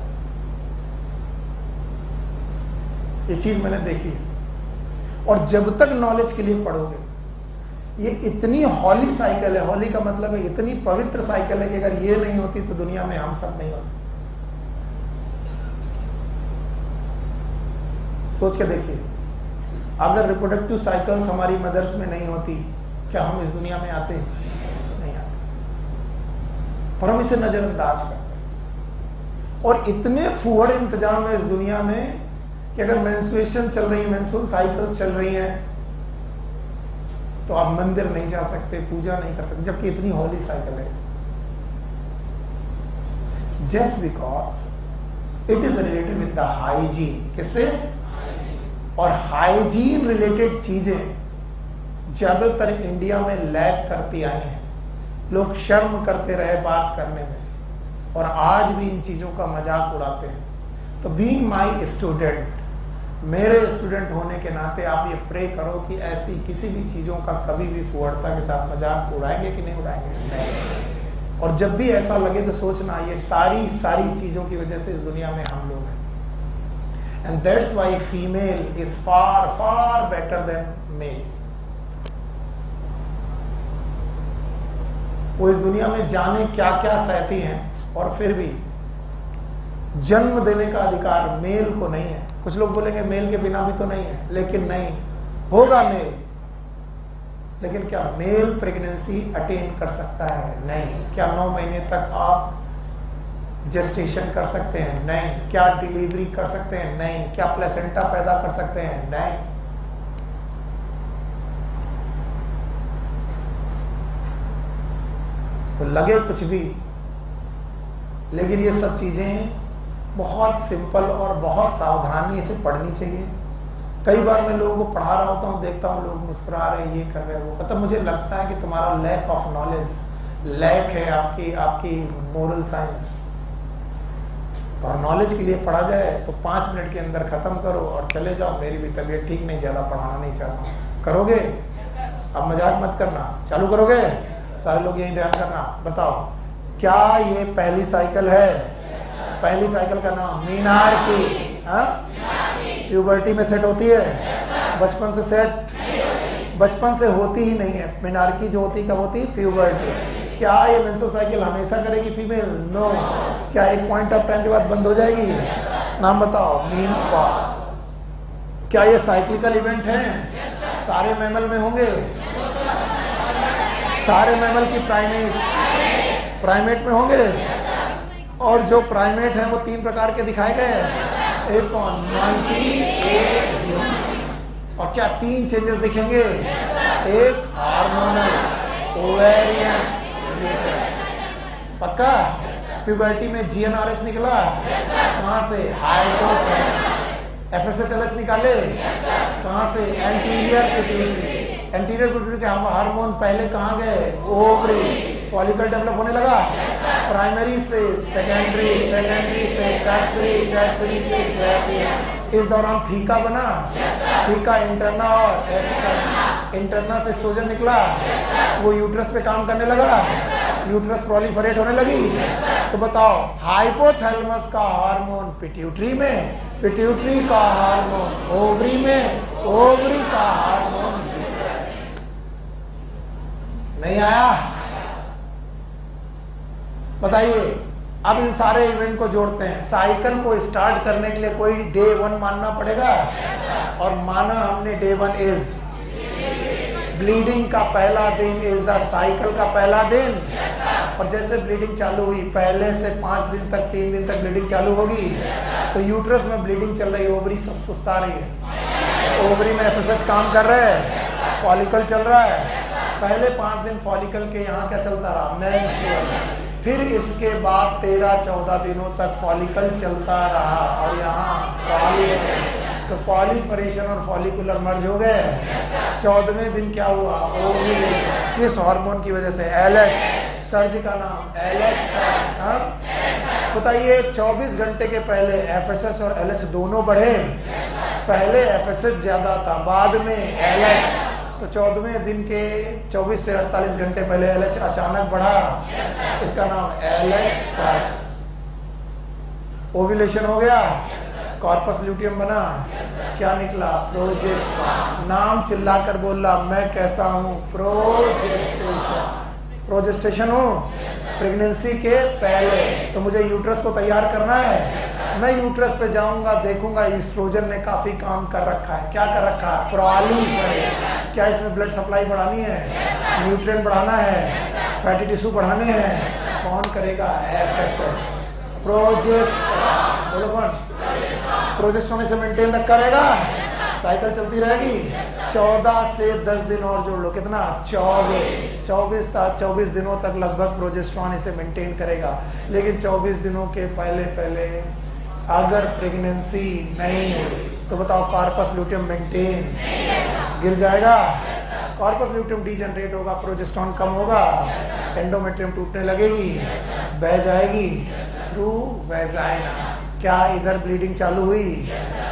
ये चीज मैंने देखी है। और जब तक नॉलेज के लिए पढ़ोगे, ये इतनी हॉली साइकिल है, हॉली का मतलब है इतनी पवित्र साइकिल है कि अगर ये नहीं होती तो दुनिया में हम सब नहीं होते। सोच के देखिए, अगर रिप्रोडक्टिव साइकिल्स हमारी मदर्स में नहीं होती, क्या हम इस दुनिया में आते? नहीं आते। पर हम इसे नजरअंदाज करते हैं। और इतने फुहड़ इंतजाम है इस दुनिया में कि अगर मेंस्ट्रुएशन चल रही है, मेंस्ट्रुअल साइकिल्स चल रही हैं, तो आप मंदिर नहीं जा सकते, पूजा नहीं कर सकते, जबकि इतनी हॉली साइकिल है। Just because it is related with the hygiene. किससे? और हाइजीन रिलेटेड चीजें ज्यादातर इंडिया में लैग करती आई हैं। लोग शर्म करते रहे बात करने में और आज भी इन चीजों का मजाक उड़ाते हैं। तो बीइंग माई स्टूडेंट, मेरे स्टूडेंट होने के नाते आप ये प्रे करो कि ऐसी किसी भी चीजों का कभी भी फुहड़ता के साथ मजाक उड़ाएंगे कि नहीं उड़ाएंगे? नहीं। और जब भी ऐसा लगे तो सोचना ये सारी चीजों की वजह से इस दुनिया में हम लोग हैं। And that's why female is far better than male. वो इस दुनिया में जाने क्या क्या सहती हैं और फिर भी जन्म देने का अधिकार मेल को नहीं है। कुछ लोग बोलेंगे मेल के बिना भी तो नहीं है, लेकिन नहीं होगा मेल। लेकिन क्या मेल प्रेगनेंसी अटेन कर सकता है? नहीं। क्या 9 महीने तक आप जेस्टेशन कर सकते हैं? नहीं। क्या डिलीवरी कर सकते हैं? नहीं। क्या प्लेसेंटा पैदा कर सकते हैं? नहीं। तो लगे कुछ भी, लेकिन ये सब चीजें बहुत सिंपल और बहुत सावधानी से पढ़नी चाहिए। कई बार मैं लोगों को पढ़ा रहा होता हूँ, देखता हूँ लोग मुस्कुरा रहे हैं, ये कर रहे हैं, वो, मतलब मुझे लगता है कि तुम्हारा लैक ऑफ नॉलेज, लैक है आपकी मोरल साइंस। और नॉलेज के लिए पढ़ा जाए तो 5 मिनट के अंदर खत्म करो और चले जाओ। मेरी भी तबीयत ठीक नहीं, ज्यादा पढ़ाना नहीं चाहता। करोगे? अब मजाक मत करना, चालू करोगे? सारे लोग यही ध्यान करना। बताओ, क्या ये पहली साइकिल है? पहली साइकिल का नाम मीनार की। हाँ, प्यूबर्टी में सेट होती है, बचपन से सेट, बचपन से होती ही नहीं है। मिनार्की जो होती कब होती? प्यूबर्टी। क्या ये मेंस्ट्रुअल साइकिल हमेशा करेगी फीमेल? नो। क्या एक पॉइंट ऑफ टाइम के बाद बंद हो जाएगी? नाम बताओ। मेनोपॉज। क्या ये साइक्लिकल इवेंट है? सारे मैमल में होंगे? सारे मैमल की प्राइमेट में होंगे? और जो प्राइमेट हैं वो 3 प्रकार के दिखाए गए हैं। एक कौन? मंकी, एक ह्यूमन। और क्या 3 चेंजेस दिखेंगे? एक हार्मोनल, ओवेरियन, पक्का? प्यूबर्टी में GnRH निकला, कहाँ से? हाइपोथैलेमस। FSH निकाले, कहाँ से? Anterior pituitary. एंटीरियर पिट्यूटरी के हार्मोन पहले कहाँ गए? ओवरी। फॉलिकल डेवलप होने लगा, प्राइमरी से सेकेंडरी, सेकेंडरी से टर्शियरी, टर्शियरी से टर्शियरी। इस दौरान थीका बना, थीका इंटरना और एक्सटर्ना। इंटरना से सोजन निकला, वो यूट्रस पे काम करने लगा, यूट्रस प्रोलिफरेट होने लगी। तो बताओ, हाइपोथैलेमस का हार्मोन पिट्यूटरी में, पिट्यूटरी का हार्मोन ओवरी में, ओवरी का हार्मोन यूट्रस। नहीं आया? बताइए। अब इन सारे इवेंट को जोड़ते हैं। साइकिल को स्टार्ट करने के लिए कोई डे 1 मानना पड़ेगा, और माना हमने डे 1 इज ब्लीडिंग का पहला दिन, इज द साइकिल का पहला दिन। और जैसे ब्लीडिंग चालू हुई, पहले से 5 दिन तक, 3 दिन तक ब्लीडिंग चालू होगी, तो यूट्रस में ब्लीडिंग चल रही है, ओवरी सुस्ता रही है, ओवरी में FSH काम कर रहे हैं, फॉलिकल चल रहा है। पहले 5 दिन फॉलिकल के यहाँ क्या चलता रहा? मेंस्ट्रुअल। फिर इसके बाद 13-14 दिनों तक फॉलिकल चलता रहा, और यहाँ पॉलीफरेशन और फॉलिकुलर मर्ज हो गए। 14वें दिन क्या हुआ? ओव्यूलेशन। किस हार्मोन की वजह से? LH। सर्ज का नाम LH। बताइए, 24 घंटे के पहले FSH और LH दोनों बढ़े? पहले FSH ज्यादा था, बाद में LH। तो 14वें दिन के 24 से 48 घंटे पहले LH अचानक बढ़ा, इसका नाम LH सर्ज। ओव्यूलेशन हो गया, कॉर्पस ल्यूटियम बना, क्या निकला? प्रोजेस्टेरॉन। नाम चिल्लाकर बोला, मैं कैसा हूँ? प्रोजेस्टेशन। प्रोजेस्टेशन हूँ प्रेगनेंसी के पहले। तो मुझे यूट्रस को तैयार करना है, मैं यूट्रस पे जाऊंगा, देखूंगा ईस्ट्रोजन ने काफी काम कर रखा है। क्या कर रखा है? प्रोलिफरेशन। क्या इसमें ब्लड सप्लाई बढ़ानी है, न्यूट्रिएंट बढ़ाना है, फैटी टिश्यू बढ़ाने हैं? कौन करेगा? FSH। प्रोजेस्टेरॉन। बोलो कौन? प्रोजेस्टेरॉन से मेंटेन करेगा, साइकिल चलती रहेगी। 14 से 10 दिन और जोड़ लो, कितना? 24 दिनों तक लगभग प्रोजेस्टेरॉन इसे मेंटेन करेगा। लेकिन 24 दिनों के पहले अगर प्रेगनेंसी नहीं हुई तो बताओ, कॉर्पस ल्यूटियम मेंटेन गिर जाएगा, कॉर्पस ल्यूटियम डीजनरेट होगा, प्रोजेस्टेरॉन कम होगा, एंडोमेट्रियम टूटने लगेगी, बह जाएगी थ्रू वेजाइना। क्या इधर ब्लीडिंग चालू हुई?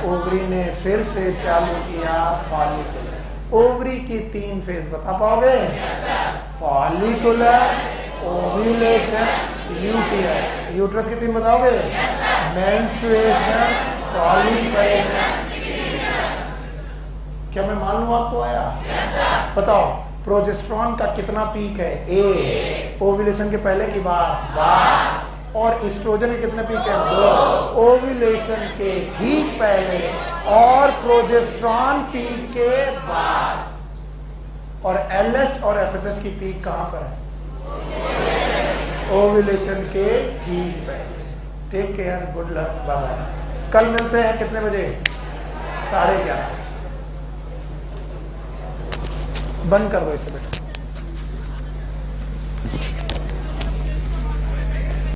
ओवरी ने फिर से चालू किया फॉलिकुलर। ओवरी की 3 फेज बता पाओगे? Follicular, ovulation, luteum. यूट्रस की 3 बताओगे? Menstruation, proliferation. क्या मैं मान लूं आपको आया? बताओ, प्रोजेस्टेरॉन का कितना पीक है? A। ओव्यूलेशन के पहले की बाद। और एस्ट्रोजन के कितने पीक है? 2। ओव्यूलेशन के ठीक पहले और प्रोजेस्टेरॉन पीक के बाद। और LH और FSH की पीक कहां पर है? ओव्यूलेशन के ठीक पहले। Take care, good luck, bye bye. कल मिलते हैं कितने बजे? 11:30। बंद कर दो इसे बेटा।